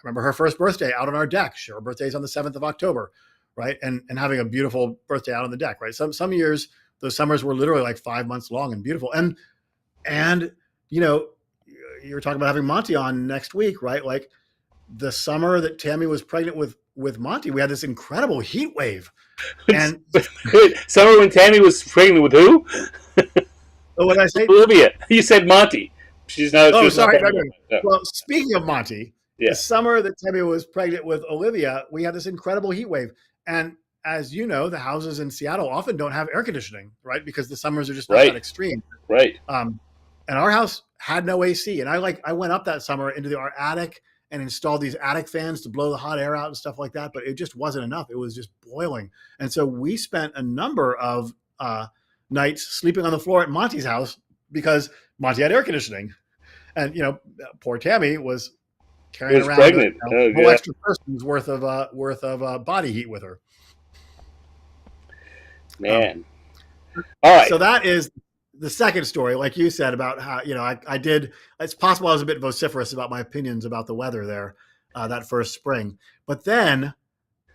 remember her first birthday out on our deck. Her birthday's on the 7th of October, right? And having a beautiful birthday out on the deck, right? Some years those summers were literally like 5 months long and beautiful. And you were talking about having Monty on next week, right? Like the summer that Tammy was pregnant with Monty, we had this incredible heat wave. And summer when Tammy was pregnant with who? Oh, what did I say? Olivia. You said Monty. She's not. Oh, sorry. No. Well, speaking of Monty, the summer that Tammy was pregnant with Olivia, we had this incredible heat wave. And as you know, the houses in Seattle often don't have air conditioning, right? Because the summers are just not that extreme. Right. And our house had no AC. And I went up that summer into our attic and installed these attic fans to blow the hot air out and stuff like that. But it just wasn't enough. It was just boiling. And so we spent a number of nights sleeping on the floor at Monty's house because Monty had air conditioning. And, poor Tammy was carrying around pregnant. A whole extra person's worth of body heat with her. Man. All right. So that is the second story, like you said, about how, I did, it's possible I was a bit vociferous about my opinions about the weather there that first spring. But then.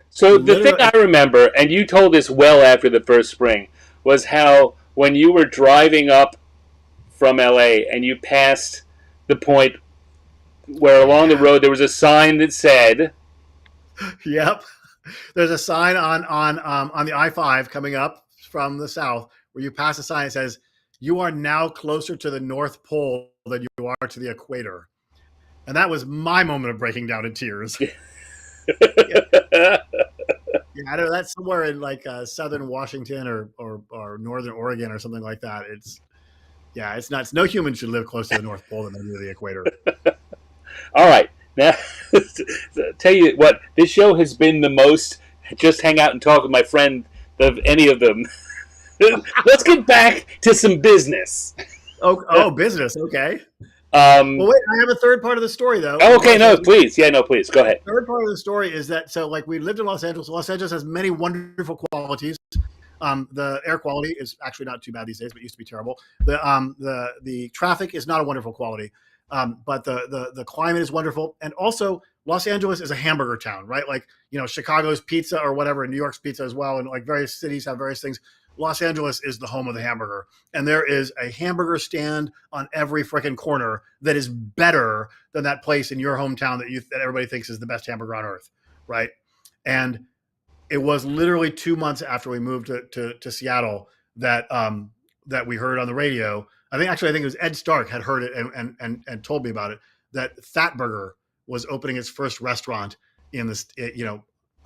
So the thing I remember, and you told this well after the first spring, was how when you were driving up from LA and you passed the point where along the road there was a sign that said. Yep. There's a sign on the I-5 coming up from the south where you pass a sign that says, "You are now closer to the North Pole than you are to the equator." And that was my moment of breaking down in tears. Yeah, I don't know. That's somewhere in like southern Washington or northern Oregon or something like that. It's nuts. No human should live closer to the North Pole than they do the equator. All right. Now, tell you what, this show has been the most just hang out and talk with my friend of any of them. Let's get back to some business. Oh, business. Okay. Um, Well, wait, I have a third part of the story though. oh, In okay, Los no, Angeles, please. Yeah, no, please. Go the ahead. third part of the story is that so like we lived in Los Angeles. Los Angeles has many wonderful qualities. The air quality is actually not too bad these days, but it used to be terrible. The traffic is not a wonderful quality, but the climate is wonderful, and also Los Angeles is a hamburger town, right? Like Chicago's pizza or whatever, and New York's pizza as well, and like various cities have various things. Los Angeles is the home of the hamburger, and there is a hamburger stand on every freaking corner that is better than that place in your hometown that everybody thinks is the best hamburger on earth, right? And it was literally 2 months after we moved to Seattle that we heard on the radio. I think it was Ed Stark had heard it and told me about it, that Fat Burger was opening its first restaurant in this,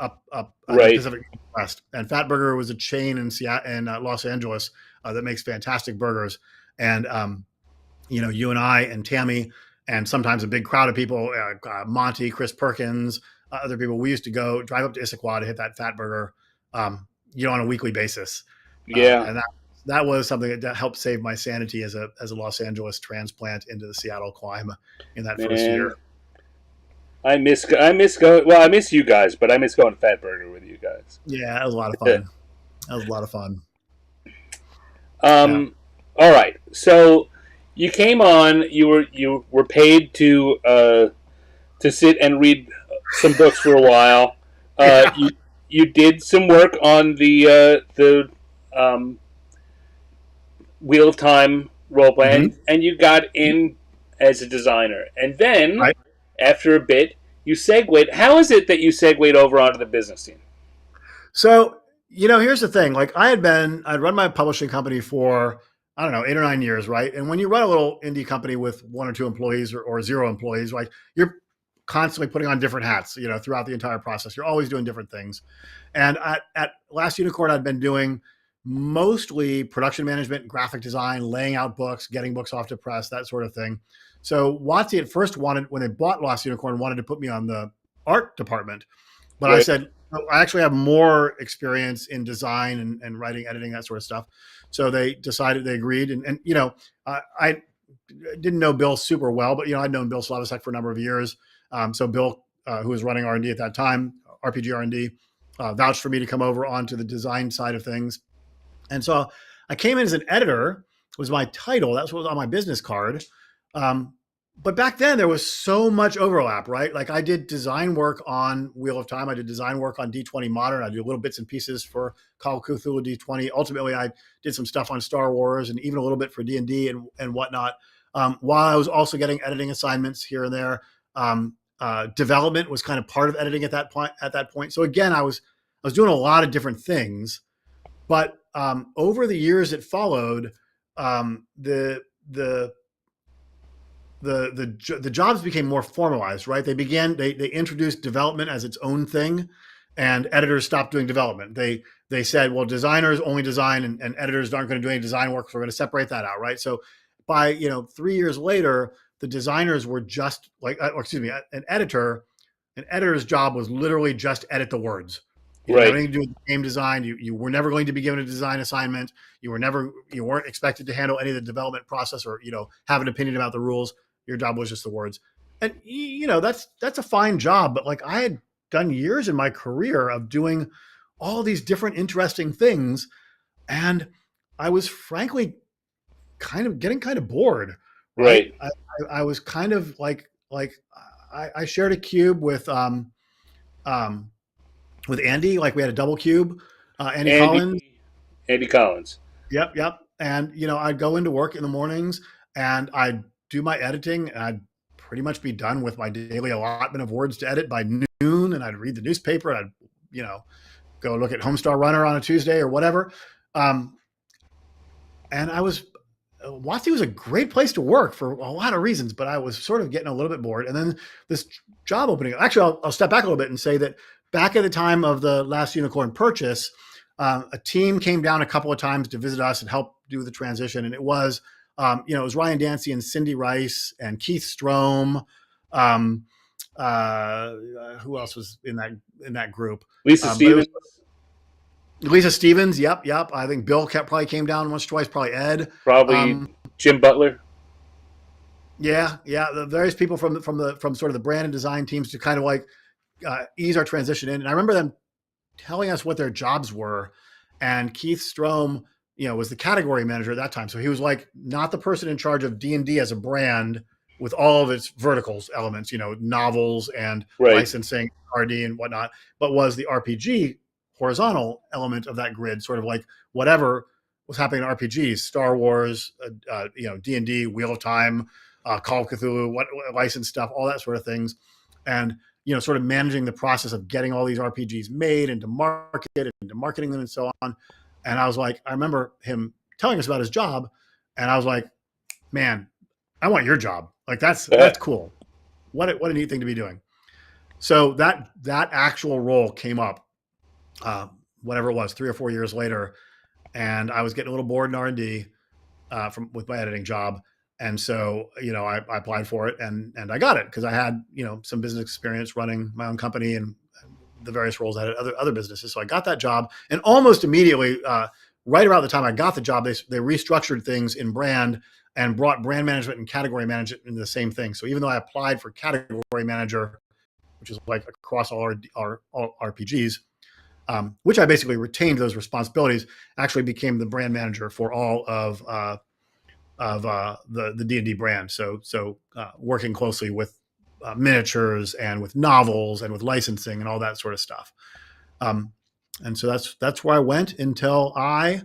up in the Right. Pacific Northwest. And Fat Burger was a chain in Seattle and Los Angeles that makes fantastic burgers. And you and I and Tammy and sometimes a big crowd of people, Monty, Chris Perkins, other people. We used to go drive up to Issaquah to hit that Fat Burger, on a weekly basis, Yeah, and that was something that helped save my sanity as a Los Angeles transplant into the Seattle climb in that first year. man. I miss going. Well, I miss you guys, but I miss going to Fat Burger with you guys. Yeah, that was a lot of fun. That was a lot of fun. Yeah. All right. So you came on. You were paid to sit and read some books for a while. Yeah. You did some work on the Wheel of Time role Mm-hmm. playing, and you got in as a designer. And then Right. after a bit, you segued. How is it that you segued over onto the business team? So, here's the thing. Like I'd run my publishing company for, I don't know, 8 or 9 years, right? And when you run a little indie company with one or two employees or zero employees, like you're constantly putting on different hats, throughout the entire process. You're always doing different things. And at Last Unicorn, I'd been doing mostly production management, graphic design, laying out books, getting books off to press, that sort of thing. So Watsy at first when they bought Last Unicorn, wanted to put me on the art department. But I Right. said, "Oh, I actually have more experience in design and writing, editing, that sort of stuff." So they agreed. I didn't know Bill super well, but I'd known Bill Slavisek for a number of years. So Bill, who was running R&D at that time, RPG R&D, vouched for me to come over onto the design side of things. And so I came in as an editor, was my title. That's what was on my business card. But back then there was so much overlap, right? Like I did design work on Wheel of Time. I did design work on D20 Modern. I did little bits and pieces for Call of Cthulhu D20. Ultimately, I did some stuff on Star Wars and even a little bit for D&D and whatnot. While I was also getting editing assignments here and there. Development was kind of part of editing at that point. So again, I was doing a lot of different things. But over the years that followed, the jobs became more formalized, right? They introduced development as its own thing, and editors stopped doing development. They said, well, designers only design, and editors aren't going to do any design work, so we're going to separate that out, right? So by 3 years later, the designers were just like, an editor's job was literally just edit the words. You didn't have Right. anything to do with game design. You were never going to be given a design assignment. You weren't expected to handle any of the development process or have an opinion about the rules. Your job was just the words. And that's a fine job, but like I had done years in my career of doing all these different interesting things, and I was frankly getting kind of bored, right? Right. I was kind of like I shared a cube um with Andy. Like we had a double cube, Andy Collins. Andy. Andy Collins. Yep. And I'd go into work in the mornings and I'd do my editing and I'd pretty much be done with my daily allotment of words to edit by noon. And I'd read the newspaper and I'd, go look at Homestar Runner on a Tuesday or whatever. And Watsy was a great place to work for a lot of reasons, but I was sort of getting a little bit bored. And then this job opening, actually, I'll step back a little bit and say that back at the time of the Last Unicorn purchase, a team came down a couple of times to visit us and help do the transition. And it was, it was Ryan Dancy and Cindy Rice and Keith Strom. Who else was in that group? Lisa Stevens. Lisa Stevens. Yep. I think Bill probably came down once or twice. Probably Ed. Probably Jim Butler. Yeah, yeah. The various people from sort of the brand and design teams to kind of like ease our transition in. And I remember them telling us what their jobs were. And Keith Strom, was the category manager at that time. So he was like not the person in charge of D&D as a brand with all of its verticals elements, novels and Right. licensing, RD and whatnot, but was the RPG horizontal element of that grid, sort of like whatever was happening in RPGs, Star Wars, D&D, Wheel of Time, Call of Cthulhu, what licensed stuff, all that sort of things. And sort of managing the process of getting all these RPGs made and to market and to marketing them and so on. And I was like, I remember him telling us about his job, and I was like, man, I want your job. Like that's cool. What a neat thing to be doing. So that actual role came up, whatever it was, 3 or 4 years later, and I was getting a little bored in R&D from with my editing job. And so, I applied for it and I got it because I had, some business experience running my own company and the various roles I had at other businesses. So I got that job, and almost immediately, right around the time I got the job, they restructured things in brand and brought brand management and category management into the same thing. So even though I applied for category manager, which is like across all RPGs, which I basically retained those responsibilities, actually became the brand manager for all of the D&D brand. So working closely with miniatures and with novels and with licensing and all that sort of stuff. And so that's where I went until I,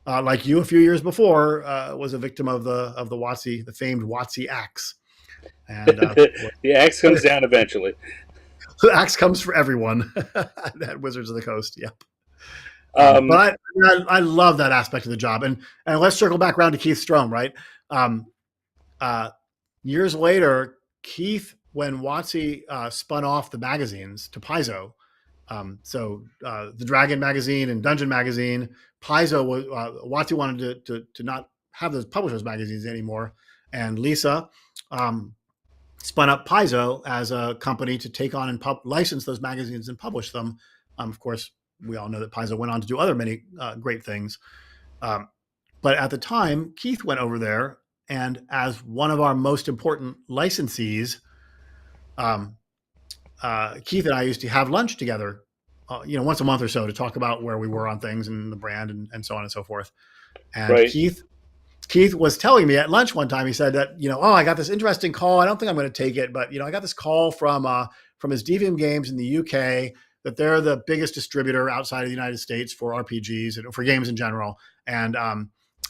like you a few years before, was a victim of the famed WotC axe. And The axe comes down eventually. the axe comes for everyone at Wizards of the Coast. Yep. Um, But I love that aspect of the job. And let's circle back around to Keith Strom, right? Um, uh, Years later, Keith, when WotC spun off the magazines to Paizo, the Dragon magazine and Dungeon magazine, Paizo was WotC wanted to not have those publishers magazines anymore, and Lisa spun up Paizo as a company to take on and license those magazines and publish them. Of course, we all know that Paizo went on to do other many great things. Um, but at the time, Keith went over there, and as one of our most important licensees, um, Keith and I used to have lunch together, once a month or so to talk about where we were on things and the brand and so on and so forth. And right. Keith was telling me at lunch one time, he said that, I got this interesting call. I don't think I'm going to take it, but, I got this call from his Deviant Games in the UK that they're the biggest distributor outside of the United States for RPGs and for games in general. And,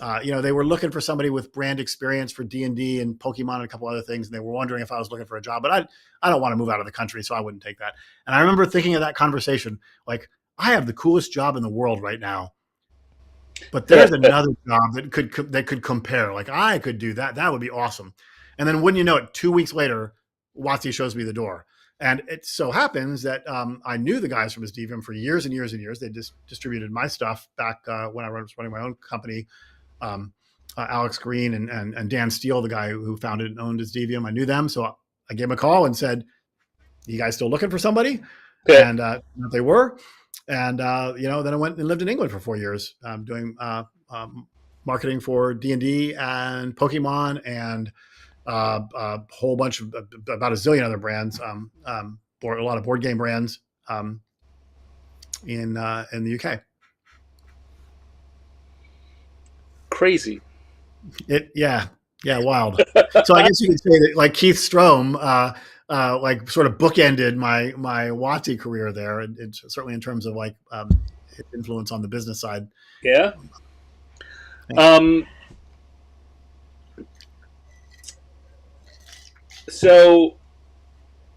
they were looking for somebody with brand experience for D&D and Pokemon and a couple other things. And they were wondering if I was looking for a job, but I don't want to move out of the country, so I wouldn't take that. And I remember thinking of that conversation, like, I have the coolest job in the world right now, but there's another job that could compare. Like, I could do that. That would be awesome. And then wouldn't you know it, 2 weeks later, WotC shows me the door. And it so happens that I knew the guys from Deviant for years and years and years. They just distributed my stuff back when I was running my own company. Alex Green and Dan Steele, the guy who founded and owned Deviant, I knew them. So I gave him a call and said, you guys still looking for somebody? Okay. And they were. And, then I went and lived in England for 4 years, doing marketing for D&D and Pokemon and a whole bunch of about a zillion other brands, or a lot of board game brands in the UK. Crazy. Yeah, wild. So I guess you could say that, like, Keith Strom, like, sort of bookended my WotC career there, and certainly in terms of like influence on the business side. Yeah. So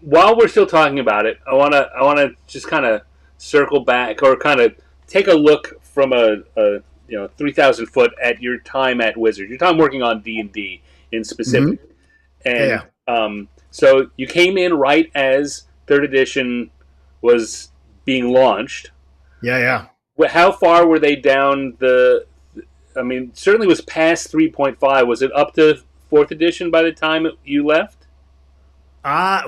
while we're still talking about it, I wanna just kind of circle back or kind of take a look from a 3,000 foot at your time at Wizard, your time working on D&D in specific. Mm-hmm. And Yeah, so you came in right as third edition was being launched. yeah. How far were they down the? I mean, certainly was past 3.5. Was it up to fourth edition by the time you left?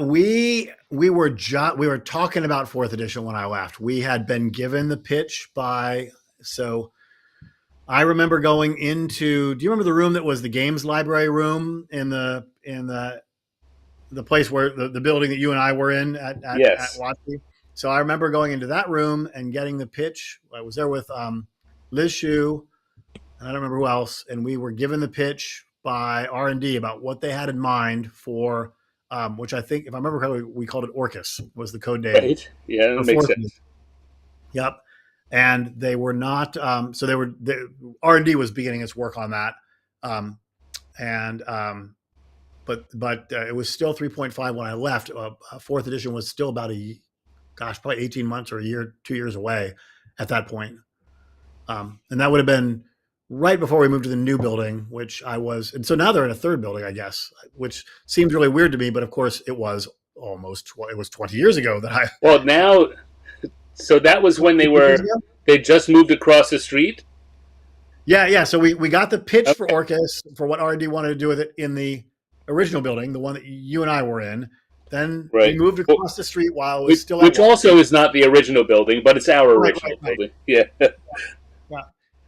We were talking about fourth edition when I left. We had been given the pitch by so. I remember going into. Do you remember the room that was the games library room in the in the place where the building that you and I were in at Yes. Watsy. So I remember going into that room and getting the pitch. I was there with Liz Shue, and I don't remember who else, and we were given the pitch by R&D about what they had in mind for, which I think, if I remember correctly, we called it Orcus, was the code name. Right. Yeah, that For makes fourth. sense. Yep. And they were not, so R&D was beginning its work on that. But it was still 3.5 when I left. Fourth edition was still about probably 18 months or a year, 2 years away at that point. And that would have been right before we moved to the new building, which I was. And so now they're in a third building, I guess, which seems really weird to me. But of course, it was it was 20 years ago that I. Well, now, so that was when they just moved across the street? Yeah. So we got the pitch Okay. for Orcus for what R&D wanted to do with it in the original building, the one that you and I were in. Then we moved across the street while it was still which also is not the original building, but it's our original building. Yeah. Yeah.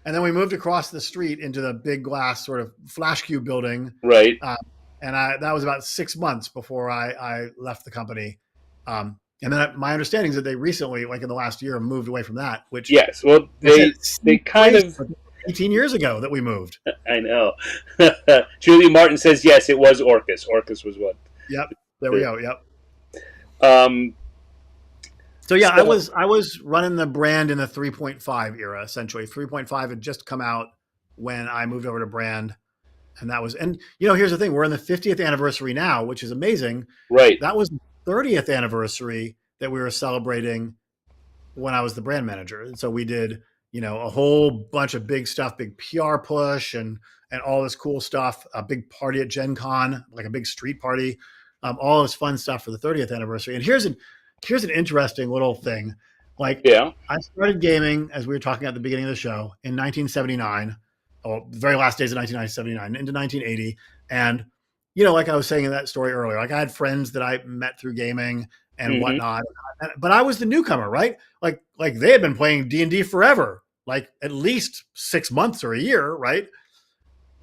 And then we moved across the street into the big glass sort of flash cube building. Right. And that was about 6 months before I left the company. And then my understanding is that they recently, like in the last year, moved away from that. Which yes, well, they kind of 18 years ago that we moved. I know. Julia Martin says yes, it was Orcus. Orcus was what? Yep. There we go. Yep. So yeah, I was running the brand in the 3.5 era essentially. 3.5 had just come out when I moved over to brand, and that was. And here's the thing: we're in the 50th anniversary now, which is amazing. Right. That was the 30th anniversary that we were celebrating when I was the brand manager, and so we did a whole bunch of big stuff, big PR push, and all this cool stuff. A big party at Gen Con, like a big street party. All this fun stuff for the 30th anniversary. And here's an interesting little thing. I started gaming, as we were talking at the beginning of the show, in 1979, the very last days of 1979, into 1980. And, like I was saying in that story earlier, I had friends that I met through gaming and whatnot. But I was the newcomer, right? Like they had been playing D&D forever, like at least 6 months or a year, right?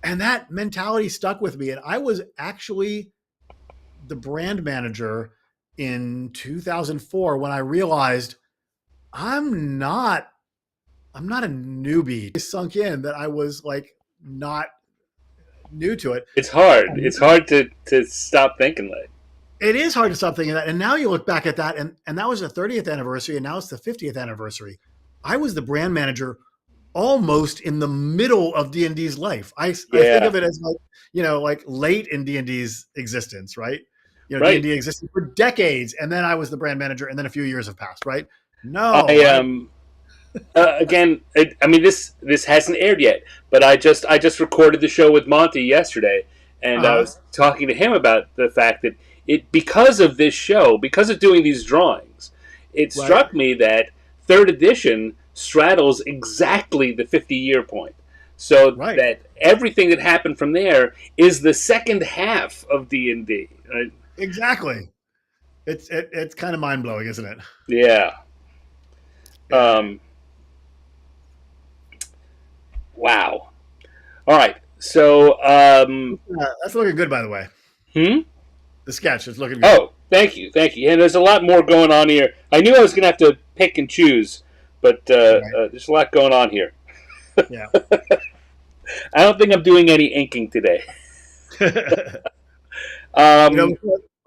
And that mentality stuck with me. And I was actually the brand manager in 2004 when I realized I'm not a newbie. It sunk in that I was not new to it. It's hard. It's hard to stop thinking like. It is hard to stop thinking that. And now you look back at that, and that was the 30th anniversary, and now it's the 50th anniversary. I was the brand manager almost in the middle of D&D's life. I think of it as late in D&D's existence, right? Right. D&D existed for decades, and then I was the brand manager, and then a few years have passed, right? No. Again, I mean this hasn't aired yet, but I just recorded the show with Monty yesterday, and I was talking to him about the fact that because of this show, because of doing these drawings, it struck me that third edition straddles exactly the 50-year point. So that everything that happened from there is the second half of D&D. Right? Exactly. It's kind of mind blowing, isn't it? Yeah. Wow. All right. So that's looking good, by the way. The sketch is looking good. Oh, thank you. And there's a lot more going on here. I knew I was going to have to pick and choose, but there's a lot going on here. Yeah. I don't think I'm doing any inking today.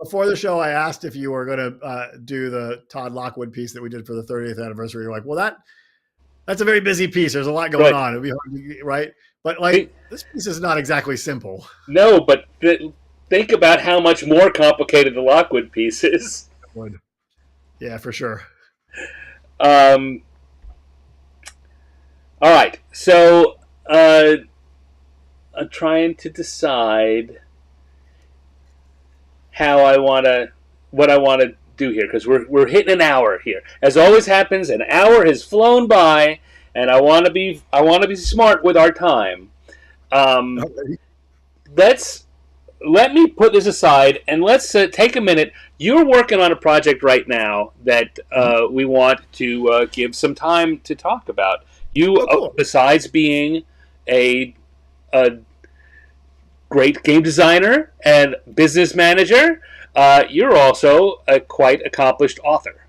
Before the show, I asked if you were going to do the Todd Lockwood piece that we did for the 30th anniversary. You're like, well, that's a very busy piece. There's a lot going on. It'd be hard, right? But this piece is not exactly simple. No, but think about how much more complicated the Lockwood piece is. Yeah, for sure. All right. So I'm trying to decide what I want to do here, because we're hitting an hour here. As always happens, an hour has flown by, and I want to be smart with our time. Let me put this aside, and let's take a minute. You're working on a project right now that we want to give some time to talk about. You, cool. Besides being a great game designer and business manager. You're also a quite accomplished author.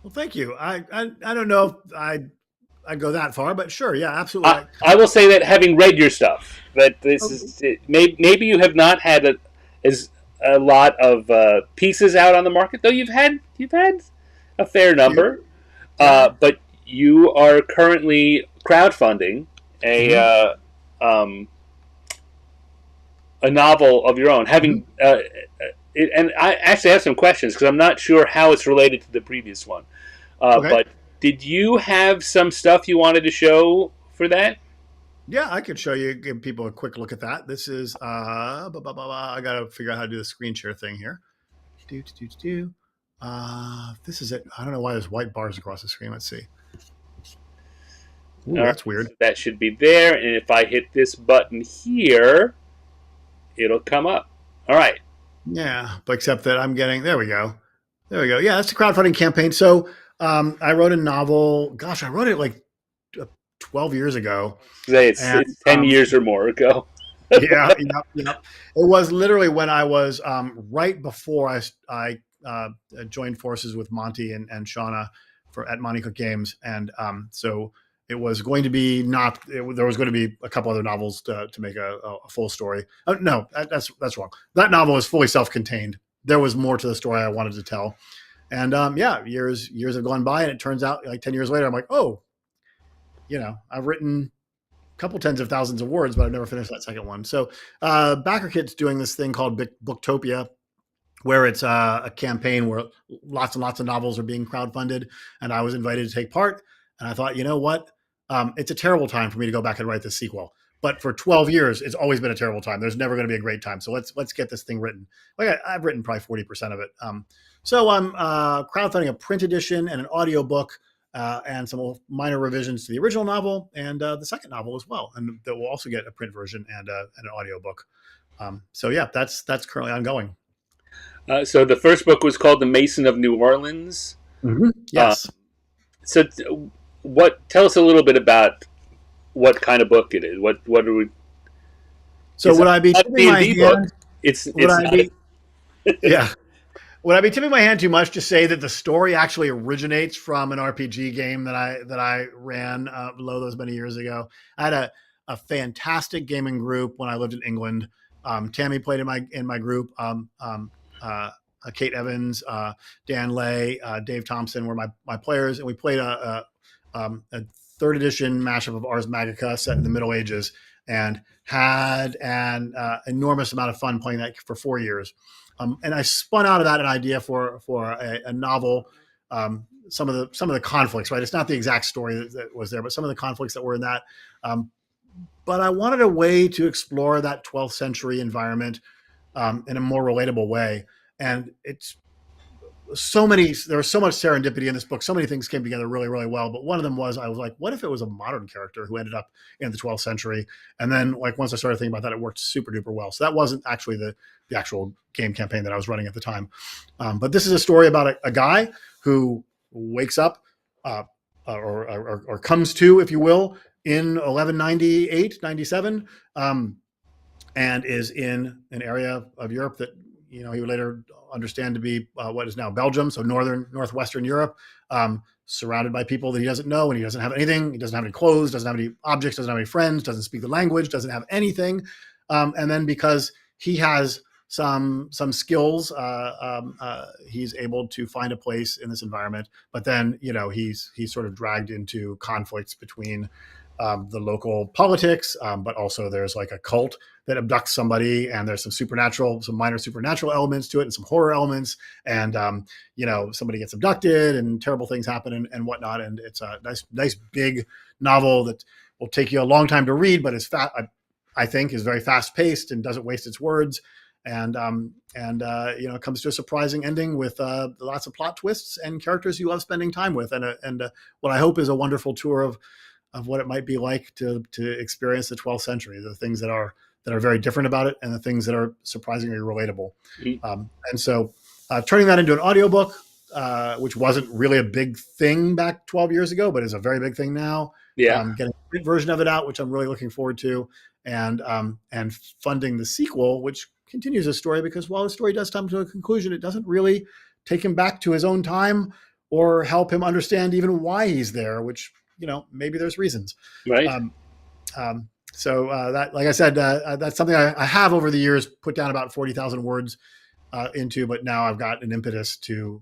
Well, thank you. I don't know if I go that far, but sure, yeah, absolutely. I will say that having read your stuff, that this Okay. is maybe you have not had as a lot of pieces out on the market, though you've had a fair Few, number. yeah. But you are currently crowdfunding a Hmm. a novel of your own. Hmm. And I actually have some questions because I'm not sure how it's related to the previous one. Okay. But did you have some stuff you wanted to show for that? Yeah, I could show you, give people a quick look at that. This is I got to figure out how to do the screen share thing here. Do do do do. Do. This is it. I don't know why there's white bars across the screen. Let's see. Ooh, All right, that's weird. so that should be there. And if I hit this button here, it'll come up. All right. Yeah, but except that I'm getting there. We go. There we go. Yeah, that's a crowdfunding campaign. So I wrote a novel. Gosh, I wrote it like 12 years ago, Say and it's 10 years or more ago. yeah, yep, yep. It was literally when I was right before I joined forces with Monty and Shauna at Monty Cook Games, and so it was going to be not. There was going to be a couple other novels to make a full story. No, that's wrong. That novel is fully self-contained. There was more to the story I wanted to tell, and yeah, years have gone by, and it turns out like 10 years later, I'm like, oh, I've written couple tens of thousands of words, but I've never finished that second one. So BackerKit's doing this thing called Booktopia, where it's a campaign where lots and lots of novels are being crowdfunded, and I was invited to take part. And I thought, you know what? It's a terrible time for me to go back and write this sequel. But for 12 years, it's always been a terrible time. There's never going to be a great time. So let's get this thing written. Like I've written probably 40% of it. So I'm crowdfunding a print edition and an audiobook and some minor revisions to the original novel and the second novel as well. And that will also get a print version and an audiobook. So yeah, that's currently ongoing. So the first book was called The Mason of New Orleans. Mm-hmm. Uh, Yes. so, what? Tell us a little bit about what kind of book it is. What are we? So It's would I be not a tipping my D&D book. hand? Would It's I not. be? Yeah. Would I be tipping my hand too much to say that the story actually originates from an RPG game that I ran below those many years ago? I had a fantastic gaming group when I lived in England. Tammy played in my group. Kate Evans, Dan Lay, Dave Thompson were my players, and we played a third edition mashup of Ars Magica set in the Middle Ages, and had an enormous amount of fun playing that for 4 years. And I spun out of that an idea for a novel. Some of the conflicts, right? It's not the exact story that was there, but some of the conflicts that were in that. But I wanted a way to explore that 12th century environment in a more relatable way. And there was so much serendipity in this book. So many things came together really, really well. But one of them was I was like, what if it was a modern character who ended up in the 12th century? And then like once I started thinking about that, it worked super duper well. So that wasn't actually the actual game campaign that I was running at the time. But this is a story about a guy who wakes up or comes to, if you will, in 1198, 97, and is in an area of Europe that he would later understand to be what is now Belgium, so northwestern Europe, surrounded by people that he doesn't know, and he doesn't have anything. He doesn't have any clothes, doesn't have any objects, doesn't have any friends, doesn't speak the language, doesn't have anything. And then because he has some skills, he's able to find a place in this environment. But then he's sort of dragged into conflicts between the local politics, but also there's like a cult that abducts somebody, and there's some minor supernatural elements to it, and some horror elements, and somebody gets abducted, and terrible things happen, and whatnot. And it's a nice big novel that will take you a long time to read, but I think is very fast paced and doesn't waste its words. And it comes to a surprising ending with lots of plot twists and characters you love spending time with, and what I hope is a wonderful tour of what it might be like to experience the 12th century, the things that are very different about it, and the things that are surprisingly relatable. And so turning that into an audiobook, which wasn't really a big thing back 12 years ago, but is a very big thing now. Yeah. Getting a print version of it out, which I'm really looking forward to. and funding the sequel, which continues the story, because while the story does come to a conclusion, it doesn't really take him back to his own time or help him understand even why he's there, which, maybe there's reasons. Right. That, like I said, that's something I have over the years put down about 40,000 words into, but now I've got an impetus to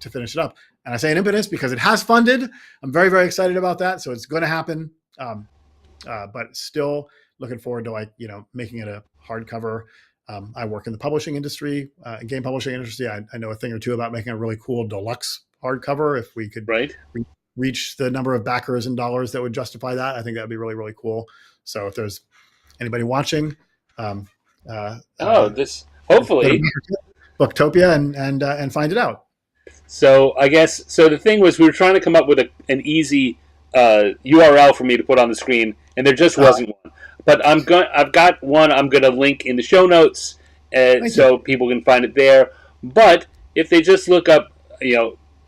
finish it up. And I say an impetus because it has funded. I'm very, very excited about that. So it's going to happen. But still looking forward to making it a hardcover. I work in the publishing industry, game publishing industry. I know a thing or two about making a really cool deluxe hardcover. If we could reach the number of backers and dollars that would justify that, I think that'd be really, really cool. So if there's anybody watching, hopefully Booktopia and find it out. So I guess the thing was, we were trying to come up with an easy URL for me to put on the screen, and there just wasn't one. But I've got one. I'm going to link in the show notes, so people can find it there. But if they just look up,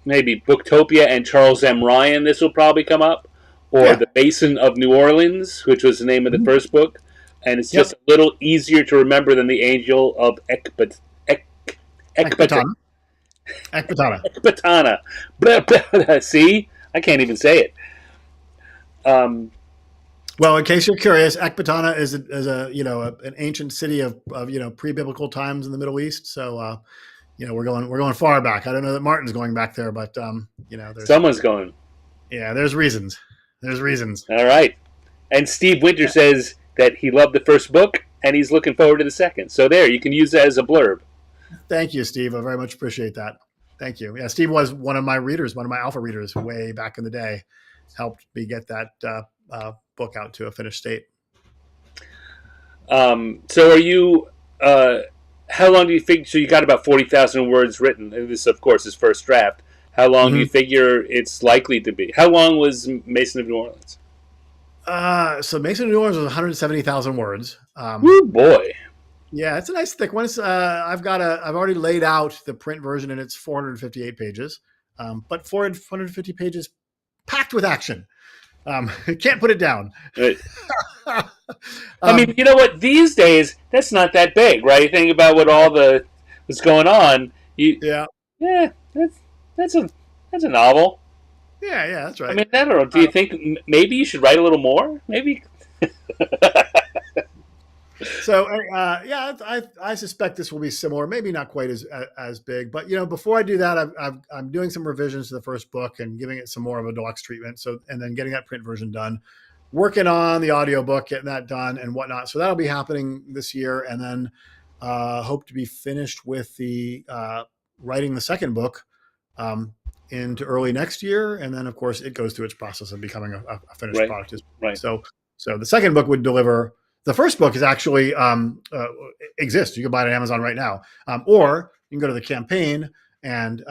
maybe Booktopia and Charles M. Ryan, this will probably come up, or The Basin of New Orleans, which was the name of the first book, and it's just a little easier to remember than the Angel of Ecbatana. Ecbatana. See, I can't even say it. Well, in case you're curious, Ecbatana is an ancient city of pre-biblical times in the Middle East. So we're going far back. I don't know that Martin's going back there, but someone's going. Yeah, there's reasons. All right. And Steve Winter says that he loved the first book and he's looking forward to the second. So there, you can use that as a blurb. Thank you, Steve. I very much appreciate that. Thank you. Yeah, Steve was one of my alpha readers way back in the day. Helped me get that book out to a finished state. So are you, how long do you think, so you got about 40,000 words written, and this, of course, is first draft. How long do you figure it's likely to be? How long was Mason of New Orleans? So Mason of New Orleans was 170,000 words. Woo, boy. Yeah, it's a nice thick one. I've already laid out the print version, and it's 458 pages. But 450 pages packed with action. Can't put it down. Right. I mean, you know what? These days, that's not that big, right? You think about what's going on. That's a novel. Yeah, that's right. I mean, I don't know. Do you think maybe you should write a little more? Maybe. So, I suspect this will be similar. Maybe not quite as big, but before I do that, I'm doing some revisions to the first book and giving it some more of a deluxe treatment. So, and then getting that print version done, working on the audiobook, getting that done and whatnot. So that'll be happening this year, and then hope to be finished with the writing the second book into early next year, and then of course it goes through its process of becoming a finished product. Right. So the second book would deliver. The first book is actually exists. You can buy it on Amazon right now, or you can go to the campaign and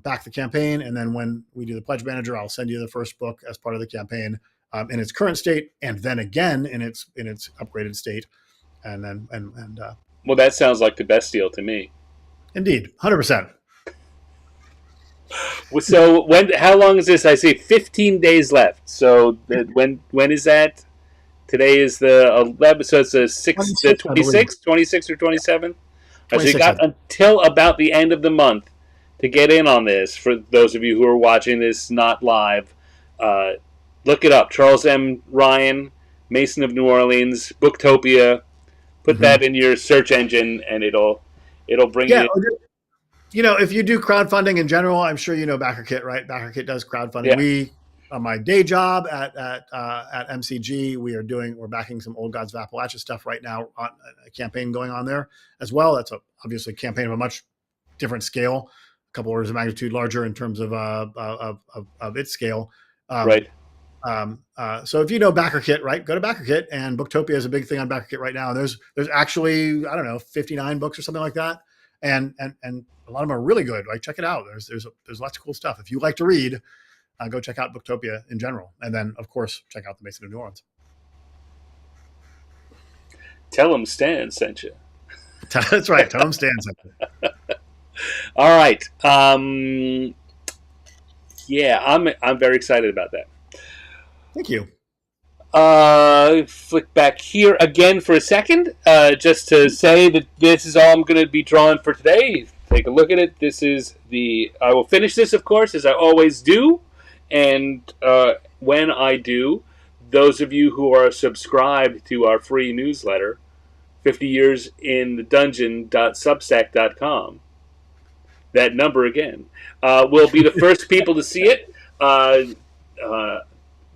back the campaign. And then when we do the pledge manager, I'll send you the first book as part of the campaign in its current state, and then again in its upgraded state. And then well, that sounds like the best deal to me. Indeed, 100%. So how long is this? I see 15 days left. So when is that? Today is the 11th, so it's the 26th or 27th. So you got until about the end of the month to get in on this. For those of you who are watching this not live, look it up. Charles M. Ryan, Mason of New Orleans, Booktopia. Put that in your search engine, and it'll bring you. If you do crowdfunding in general, I'm sure BackerKit, right? BackerKit does crowdfunding. Yeah. We, on my day job at MCG, we're backing some Old Gods of Appalachia stuff right now on a campaign going on there as well. That's obviously a campaign of a much different scale, a couple orders of magnitude larger in terms of its scale. Right. So if BackerKit, right, go to BackerKit, and Booktopia is a big thing on BackerKit right now. And there's actually, I don't know, 59 books or something like that. And a lot of them are really good. Like, check it out. There's lots of cool stuff. If you like to read, go check out Booktopia in general. And then, of course, check out the Mason of New Orleans. Tell them Stan sent you. That's right. Tell them Stan sent you. All right. Yeah, I'm very excited about that. Thank you. Flick back here again for a second, just to say that this is all I'm going to be drawing for today. Take a look at it. This is the. I will finish this, of course, as I always do, and when I do, those of you who are subscribed to our free newsletter, 50 years in the dungeon.substack.com, that number again, will be the first people to see it.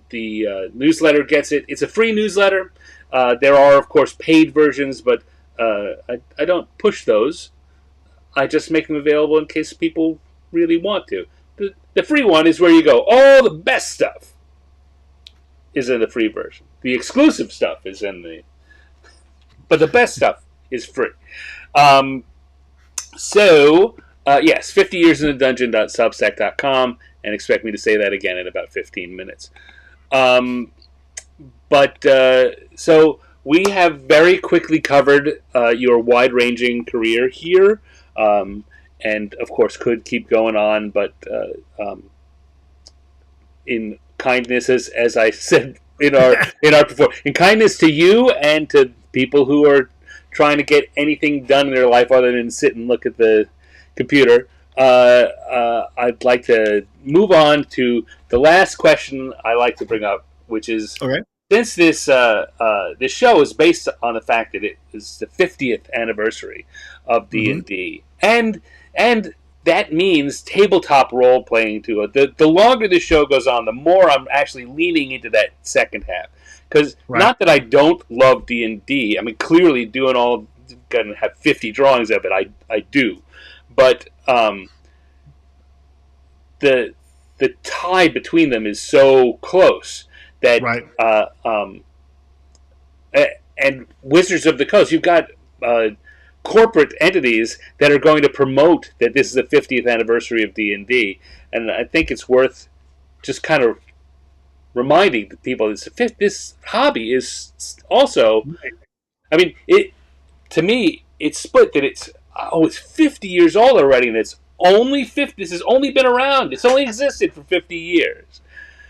The newsletter gets it. It's a free newsletter. There are, of course, paid versions, but I don't push those. I just make them available in case people really want to. The free one is where you go. All the best stuff is in the free version. The exclusive stuff is in the... But the best stuff is free. Yes, 50 years in the dungeon.substack.com, and expect me to say that again in about 15 minutes. So we have very quickly covered your wide-ranging career here, and of course could keep going on, but in kindness, as I said in our before, in kindness to you and to people who are trying to get anything done in their life other than sit and look at the computer, I'd like to move on to the last question I like to bring up, which is, Okay. since this show is based on the fact that it is the 50th anniversary of D&D, and that means tabletop role playing too. The longer the show goes on, the more I'm actually leaning into that second half. Because not that I don't love D&D. I mean, clearly doing all, gonna have 50 drawings of it. I do, but the tie between them is so close that and Wizards of the Coast, you've got corporate entities that are going to promote that this is the 50th anniversary of D&D, and I think it's worth just kind of reminding the people this hobby is also, I mean, to me it's split that it's 50 years old already, and it's only 50. This has only been around. It's only existed for 50 years.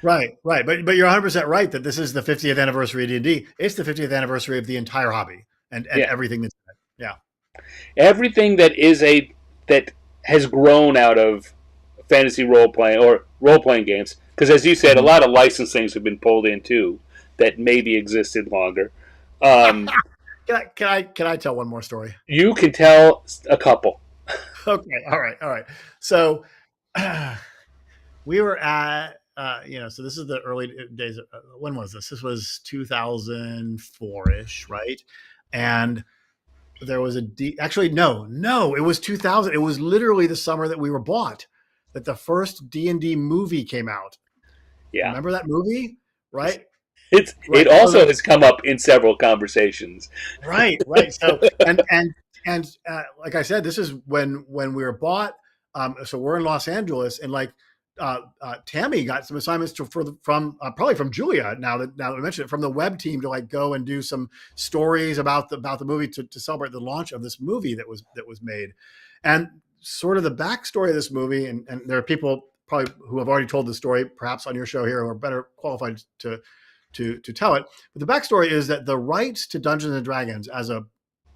Right. But you're 100% right that this is the 50th anniversary of D&D. It's the 50th anniversary of the entire hobby and everything that's in it. Yeah. Everything that has grown out of fantasy role playing or role playing games, because as you said, a lot of license things have been pulled in too that maybe existed longer. Can I tell one more story? You can tell a couple. Okay. All right. So we were at so this is the early days. When was this? This was 2004-ish, right? And there was actually, no, it was 2000. It was literally the summer that we were bought, that the first D&D movie came out. Yeah. Remember that movie? Right? It also has come up in several conversations. Right. So, and like I said, this is when we were bought. So we're in Los Angeles, and Tammy got some assignments from probably from Julia. Now that we mentioned it, from the web team to go and do some stories about the movie to celebrate the launch of this movie that was made, and sort of the backstory of this movie. And there are people probably who have already told the story, perhaps on your show here, who are better qualified to tell it. But the backstory is that the rights to Dungeons and Dragons as a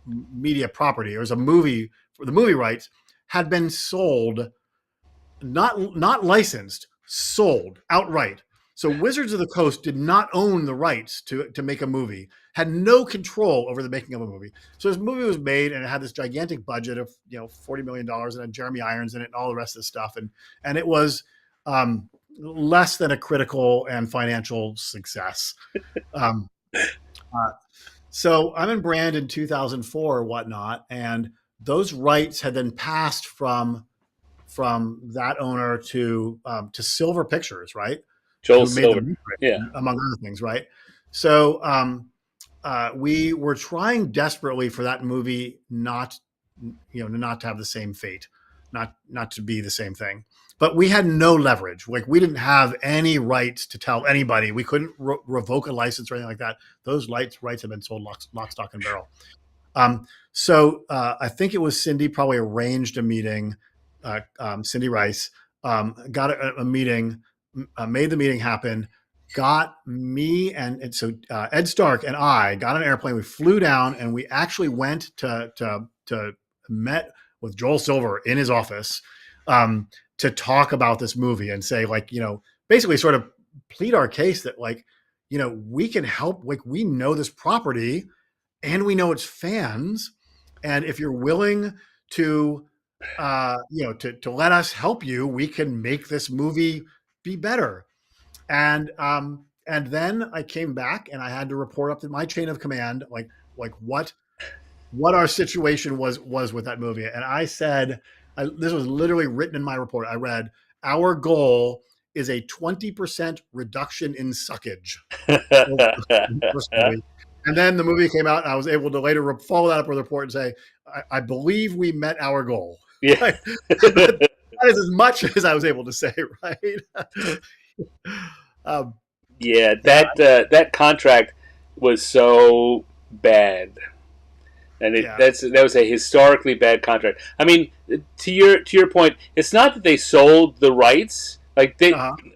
media property, or as a movie, for the movie rights, had been sold. Not licensed, sold outright. So Wizards of the Coast did not own the rights to make a movie, had no control over the making of a movie. So this movie was made, and it had this gigantic budget of $40 million, and had Jeremy Irons in it and all the rest of the stuff. And it was less than a critical and financial success. So I'm in Brand in 2004 or whatnot, and those rights had then passed from that owner to Silver Pictures, right? Joel Silver, among other things, right? So we were trying desperately for that movie not to have the same fate, not to be the same thing. But we had no leverage. We didn't have any rights to tell anybody. We couldn't revoke a license or anything like that. Those rights had been sold lock, stock, and barrel. So I think it was Cindy probably arranged a meeting. Cindy Rice got a meeting, made the meeting happen, got me and so Ed Stark and I got on an airplane. We flew down and we actually went to met with Joel Silver in his office to talk about this movie and say, like, basically sort of plead our case that, like, we can help. Like, we know this property and we know its fans, and if you're willing to to let us help you, we can make this movie be better. And then I came back and I had to report up to my chain of command, like what our situation was with that movie. And I said, this was literally written in my report. I read, our goal is a 20% reduction in suckage. And then the movie came out, and I was able to later follow that up with a report and say, I believe we met our goal. Yeah. Right? That is as much as I was able to say, right? Yeah, that contract was so bad, and that was a historically bad contract. I mean, to your point, it's not that they sold the rights; like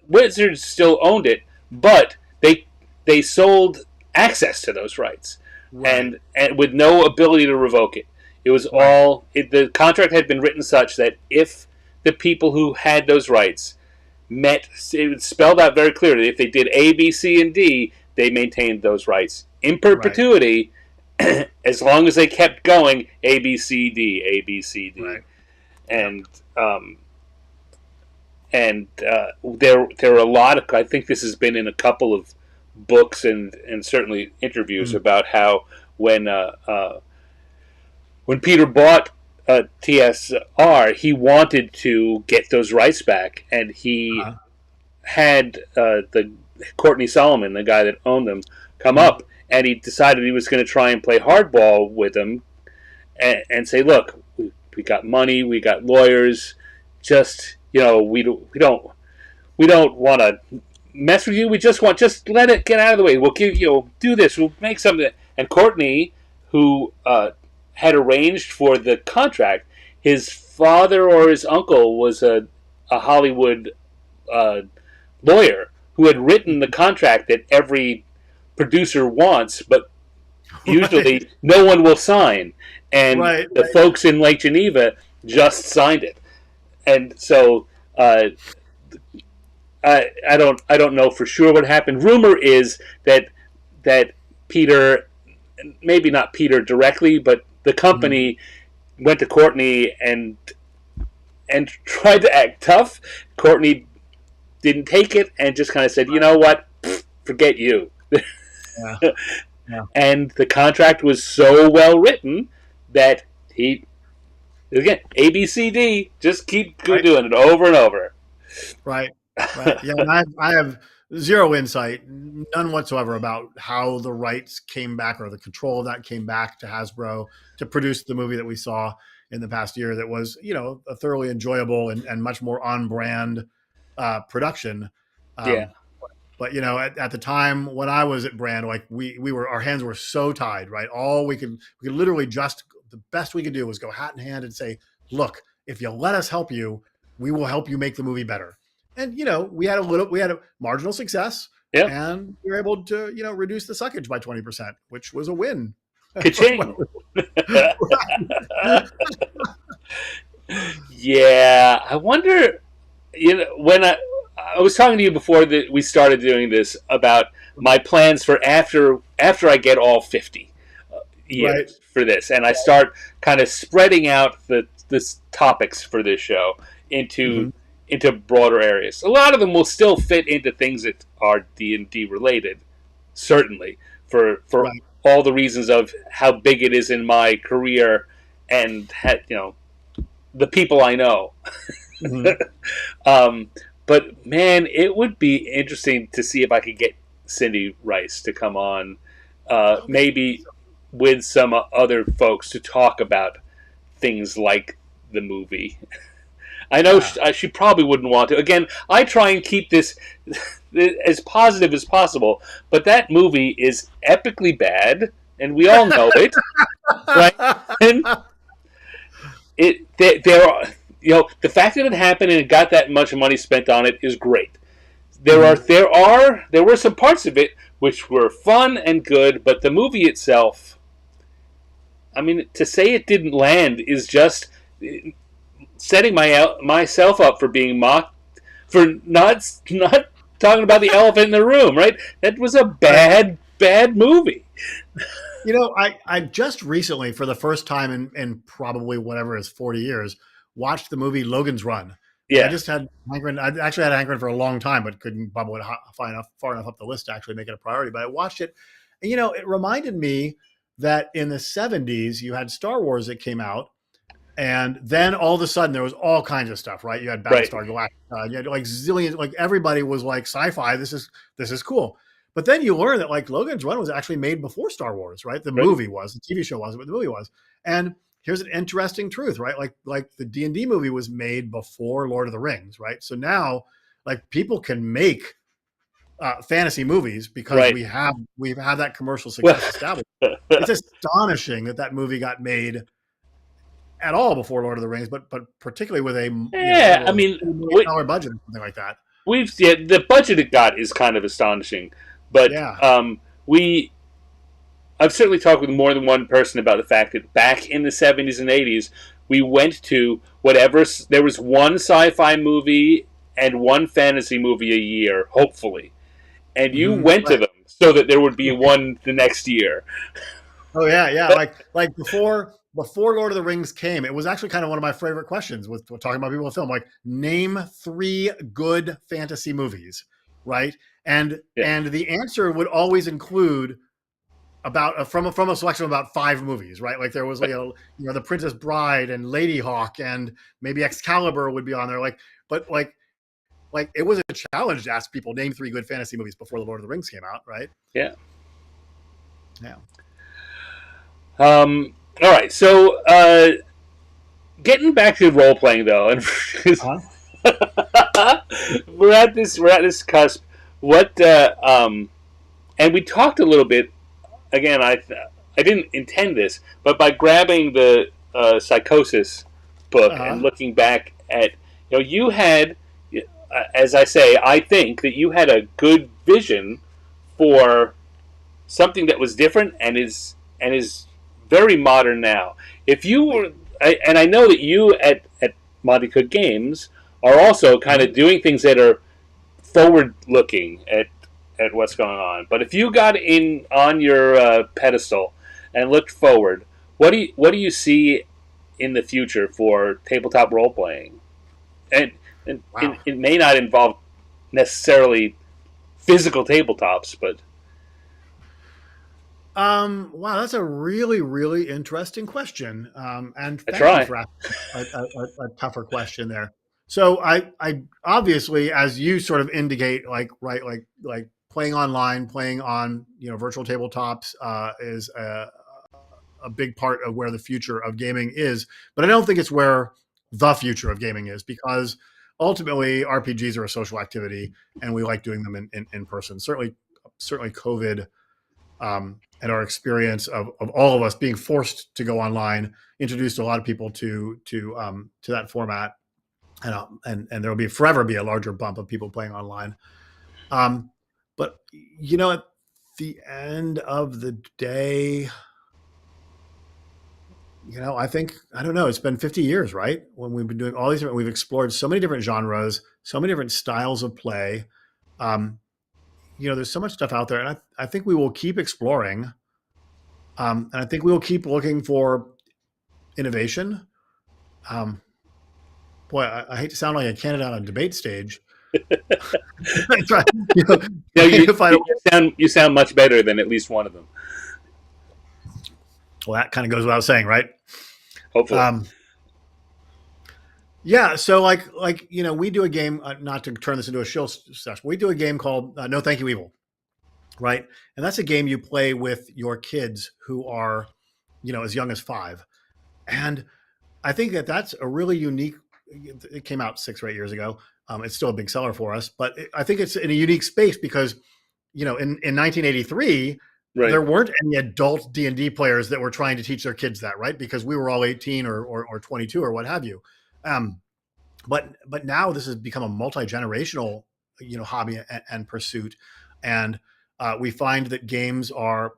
Wizards still owned it, but they sold access to those rights, right. and with no ability to revoke it. It was all the contract had been written such that if the people who had those rights it was spelled out very clearly. If they did A, B, C, and D, they maintained those rights in perpetuity, as long as they kept going. A, B, C, D, A, B, C, D, and there are a lot of. I think this has been in a couple of books and certainly interviews about how when Peter bought TSR, he wanted to get those rights back, and he had the Courtney Solomon, the guy that owned them, come up, and he decided he was going to try and play hardball with them and say, "Look, we got money, we got lawyers, just we don't want to mess with you. We just let it get out of the way. We'll give do this. We'll make something." And Courtney, who had arranged for the contract, his father or his uncle was a Hollywood lawyer who had written the contract that every producer wants, but usually no one will sign. And the folks in Lake Geneva just signed it. And so I don't know for sure what happened. Rumor is that Peter, maybe not Peter directly, but the company went to Courtney and tried to act tough. Courtney didn't take it and just kind of said, "You know what? Forget you." And the contract was so well written that he, again, A, B, C, D, just keep doing it over and over. Right. Yeah, and I have zero insight, none whatsoever, about how the rights came back or the control of that came back to Hasbro to produce the movie that we saw in the past year. That was, a thoroughly enjoyable and much more on brand production. But at the time when I was at Brand, like we were, our hands were so tied, right? We could literally just, the best we could do was go hat in hand and say, "Look, if you let us help you, we will help you make the movie better." And we had a marginal success, and we were able to reduce the suckage by 20%, which was a win. Ka-ching. Yeah, I wonder. When I was talking to you before that we started doing this about my plans for after I get all 50 years for this, and I start kind of spreading out the topics for this show into broader areas. A lot of them will still fit into things that are D&D related, certainly, for all the reasons of how big it is in my career and the people I know. But man, it would be interesting to see if I could get Cindy Rice to come on, maybe with some other folks to talk about things like the movie. I know she probably wouldn't want to. Again, I try and keep this as positive as possible, but that movie is epically bad, and we all know it, right? And there are, the fact that it happened and it got that much money spent on it is great. Mm-hmm. there were some parts of it which were fun and good, but the movie itself, I mean, to say it didn't land is just setting myself up for being mocked for not talking about the elephant in the room. Right? That was a Right. bad movie. I just recently, for the first time in probably whatever is 40 years, watched the movie Logan's Run. Like I Yeah. just had hankering. I actually had a hankering for a long time, but couldn't bubble it far enough up the list to actually make it a priority. But I watched it, and it reminded me that in the 70s you had Star Wars that came out, and then all of a sudden there was all kinds of stuff, right? You had Right. Battlestar Galactica, you had like zillions, like everybody was like sci-fi. This is cool. But then you learn that like Logan's Run was actually made before Star Wars, right? The Right. movie was, the TV show wasn't, but the movie was. And here's an interesting truth, right? Like the D&D movie was made before Lord of the Rings, right? So now like people can make fantasy movies because Right. we've had that commercial Well. success established. It's astonishing that that movie got made at all before Lord of the Rings, but particularly with a Yeah. whatever I it was, mean, $1 million budget or something like that. the budget it got is kind of astonishing, but Yeah. we I've certainly talked with more than one person about the fact that back in the 70s and 80s, we went to whatever, there was one sci fi movie and one fantasy movie a year, hopefully. And you Mm-hmm. went to Right. them so that there would be one the next year. Oh yeah, yeah. Like before Lord of the Rings came, it was actually kind of one of my favorite questions with talking about people in film. Like, name three good fantasy movies, right? And Yeah. and the answer would always include about from a selection of about five movies, right? Like there was The Princess Bride and Lady Hawk and maybe Excalibur would be on there. But like it was a challenge to ask people name three good fantasy movies before the Lord of the Rings came out, right? Yeah. Yeah. All right. So, getting back to role playing though, and Uh-huh. we're at this cusp. What and we talked a little bit again. I didn't intend this, but by grabbing the Psychosis book and Uh-huh. looking back at you had, as I say, I think that you had a good vision for something that was different and is very modern now. If you were, and I know that you at Monty Cook Games are also kind of doing things that are forward looking at what's going on. But if you got in on your pedestal and looked forward, what do you see in the future for tabletop role playing? And Wow. it may not involve necessarily physical tabletops, but Wow, that's a really, really interesting question. And I thank you try. for asking a tougher question there. So I obviously, as you sort of indicate, like, right, like playing online, playing on, virtual tabletops, is a big part of where the future of gaming is. But I don't think it's where the future of gaming is, because ultimately RPGs are a social activity and we like doing them in person. Certainly COVID, and our experience of all of us being forced to go online introduced a lot of people to that format, and there will forever be a larger bump of people playing online. Um, but at the end of the day, I don't know. It's been 50 years, right? When we've been doing all these we've explored so many different genres, so many different styles of play. Um, there's so much stuff out there, and I think we will keep exploring. And I think we'll keep looking for innovation. Um, Boy, I hate to sound like a candidate on a debate stage. Try, No, trying to find a you sound much better than at least one of them. well, that kind of goes without saying, right? Hopefully. Um, yeah. So we do a game. Not to turn this into a shill session, we do a game called No Thank You Evil, right? And that's a game you play with your kids who are, as young as 5. And I think that's a really unique. It came out 6 or 8 years ago. It's still a big seller for us, but I think it's in a unique space because, in 1983, Right. there weren't any adult D&D players that were trying to teach their kids that, right? Because we were all 18 or 22 or what have you. Um, but now this has become a multi-generational hobby and pursuit. And we find that games are,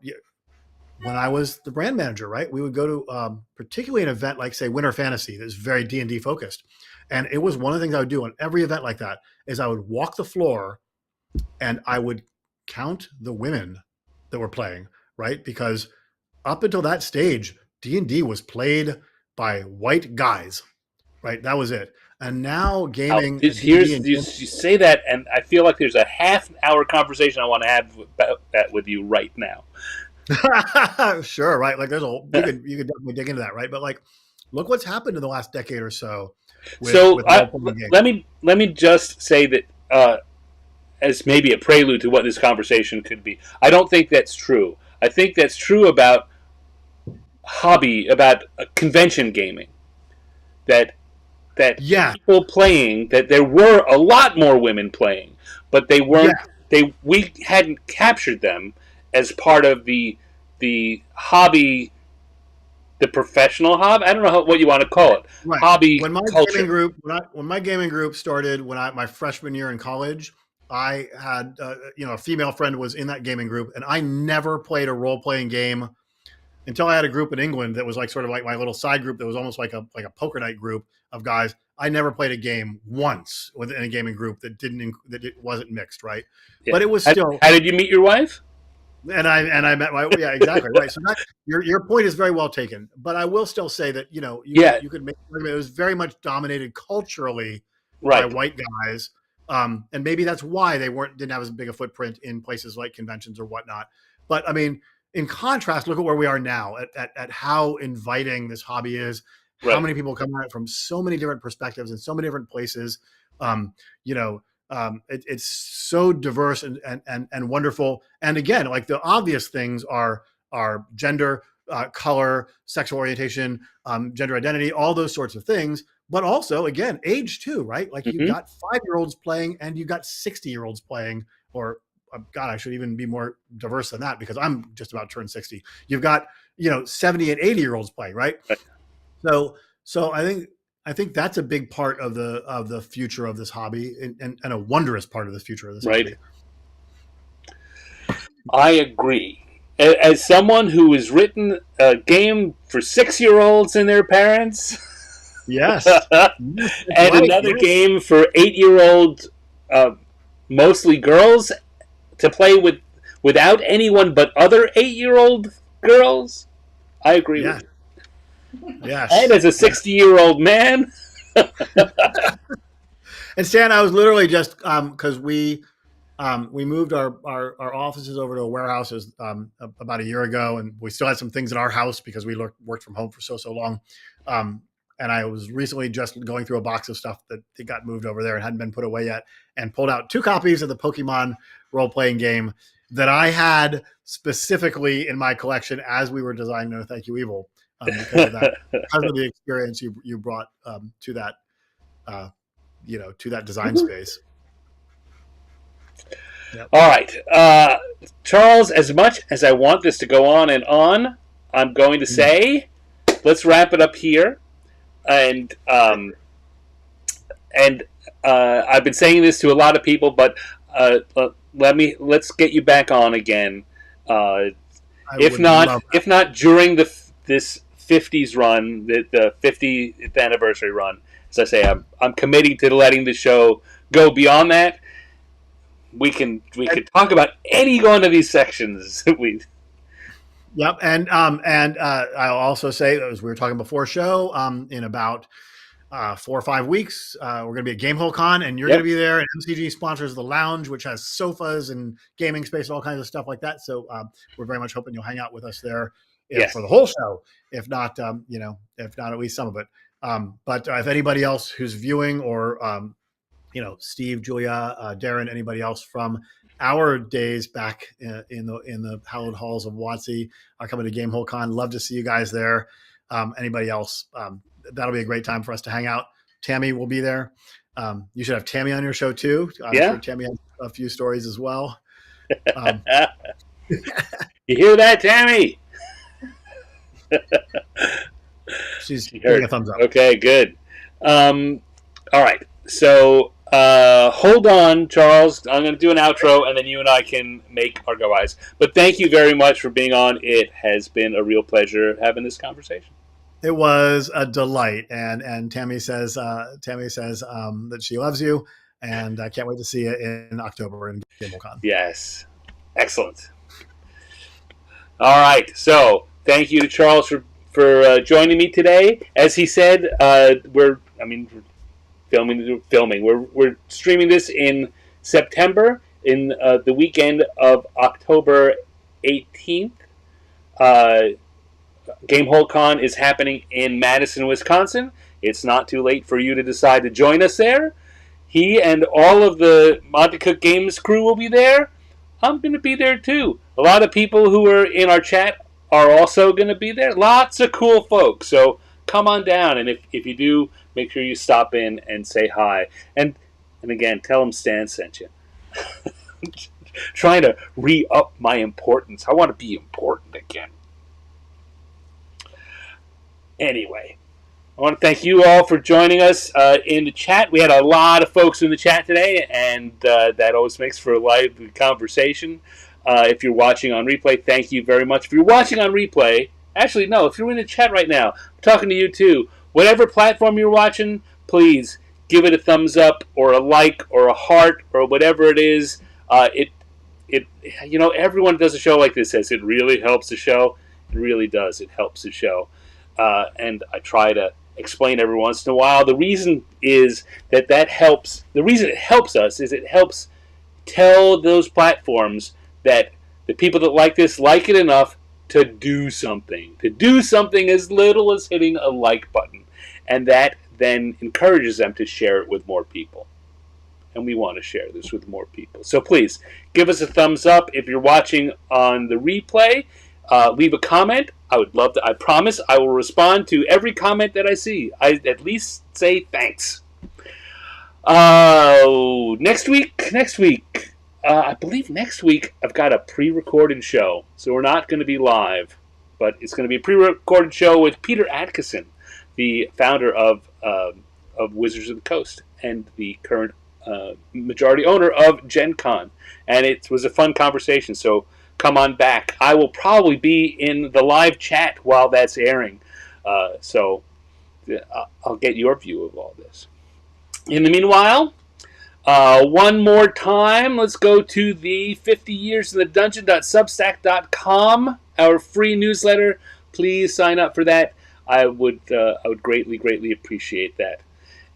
when I was the brand manager, right, we would go to particularly an event like, say, Winter Fantasy that's very D&D focused. And it was one of the things I would do on every event like that is I would walk the floor and I would count the women that were playing, right? Because up until that stage, D&D was played by white guys, right? That was it. And now gaming, D&D, You say that, and I feel like there's a half-hour conversation I want to have about that with you right now. Sure, right? Like there's you could definitely dig into that, right? But like, look what's happened in the last decade or so. Let me just say that as maybe a prelude to what this conversation could be. I don't think that's true. I think that's true about convention gaming. That people playing, that there were a lot more women playing, but they weren't. We hadn't captured them as part of the hobby, the professional hobby. I don't know what you want to call it. Right. Hobby when my culture. Gaming group, when my gaming group started, my freshman year in college, I had a female friend was in that gaming group, and I never played a role playing game until I had a group in England that was like sort of like my little side group that was almost like a poker night group of guys. I never played a game once within a gaming group that it wasn't mixed, right? Yeah. But it was still. How did you meet your wife? And I met my exactly right. So your point is very well taken. But I will still say that you could make it was very much dominated culturally by white guys, and maybe that's why they didn't have as big a footprint in places like conventions or whatnot. But I mean, in contrast, look at where we are now at how inviting this hobby is. How many people come at it from so many different perspectives and so many different places. It's so diverse and wonderful. And again, like the obvious things are gender, color, sexual orientation, gender identity, all those sorts of things. But also, again, age too, right? Like you've got 5-year-olds playing and you've got 60-year-olds playing, or God, I should even be more diverse than that because I'm just about to turn 60. You've got 70 and 80-year-olds playing, right? So I think that's a big part of the future of this hobby and a wondrous part of the future of this hobby. I agree. As someone who has written a game for 6-year-olds and their parents, yes, and another game for 8-year-old, mostly girls, to play without anyone but other 8-year-old girls, I agree with you. Yes. And as a 60-year-old man. And Stan, I was literally just because we moved our offices over to a warehouse about a year ago, and we still had some things in our house because we worked from home for so long. And I was recently just going through a box of stuff that got moved over there and hadn't been put away yet, and pulled out 2 copies of the Pokemon role-playing game that I had specifically in my collection as we were designing No Thank You Evil. Because of the experience you brought to that to that design space. Yep. All right, Charles. As much as I want this to go on and on, I'm going to say, let's wrap it up here. And I've been saying this to a lot of people, but let's get you back on again. If not during this 50s run, the 50th anniversary run, as I say, I'm committing to letting the show go beyond that. We can talk about any one of these sections. Yep, and I'll also say, as we were talking before show, in about 4 or 5 weeks, we're going to be at Gamehole Con, and you're going to be there. And MCG sponsors the lounge, which has sofas and gaming space and all kinds of stuff like that. So we're very much hoping you'll hang out with us there for the whole show, if not at least some of it. But if anybody else who's viewing, or Steve, Julia, Darren, anybody else from our days back in the hallowed halls of WotC are coming to Gamehole Con, love to see you guys there. Anybody else? That'll be a great time for us to hang out. Tammy will be there. You should have Tammy on your show too. I'm sure Tammy has a few stories as well. You hear that, Tammy? She's giving a thumbs up. Okay, good. All right. So Hold on, Charles. I'm going to do an outro, and then you and I can make our go-eyes. But thank you very much for being on. It has been a real pleasure having this conversation. It was a delight, and Tammy says that she loves you, and I can't wait to see you in October in GameCon. Yes, excellent. All right, so thank you to Charles for joining me today. As he said, we're filming. We're streaming this in September, in the weekend of October 18th. GameholeCon is happening in Madison, Wisconsin. It's not too late for you to decide to join us there. He and all of the Monte Cook Games crew will be there. I'm going to be there too. A lot of people who are in our chat are also going to be there. Lots of cool folks. So come on down, and if you do, make sure you stop in and say hi. And again, tell them Stan sent you. Trying to re-up my importance. I want to be important again. Anyway, I want to thank you all for joining us in the chat. We had a lot of folks in the chat today, and that always makes for a lively conversation. If you're watching on replay, thank you very much. If you're watching on replay, actually, no, if you're in the chat right now, I'm talking to you too. Whatever platform you're watching, please give it a thumbs up or a like or a heart or whatever it is. Everyone does a show like this says it really helps the show. It really does. It helps the show. And I try to explain every once in a while. The reason is that helps. The reason it helps us is it helps tell those platforms that the people that like this like it enough to do something. To do something as little as hitting a like button. And that then encourages them to share it with more people. And we want to share this with more people. So please, give us a thumbs up. If you're watching on the replay, leave a comment. I would love to. I promise I will respond to every comment that I see. I at least say thanks. Next week, I believe next week I've got a pre-recorded show. So we're not going to be live, but it's going to be a pre-recorded show with Peter Atkinson, the founder of Wizards of the Coast and the current majority owner of Gen Con. And it was a fun conversation, so come on back. I will probably be in the live chat while that's airing. So I'll get your view of all this. In the meanwhile, one more time, let's go to the 50 Years in the Dungeon.substack.com, our free newsletter. Please sign up for that. I would greatly, greatly appreciate that.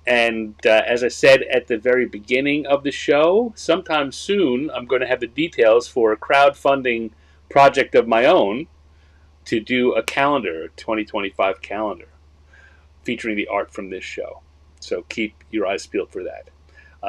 And as I said at the very beginning of the show, sometime soon I'm going to have the details for a crowdfunding project of my own to do a calendar, 2025 calendar, featuring the art from this show. So keep your eyes peeled for that.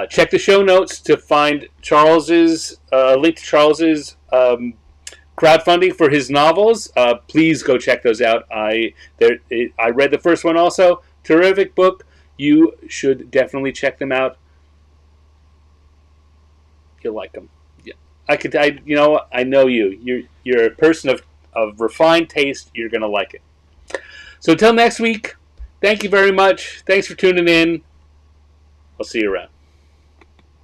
Check the show notes to find Charles's link to Charles's crowdfunding for his novels. Please go check those out. I read the first one also. Terrific book. You should definitely check them out. You'll like them. Yeah, I know you. You're a person of refined taste. You're gonna like it. So until next week, thank you very much. Thanks for tuning in. I'll see you around.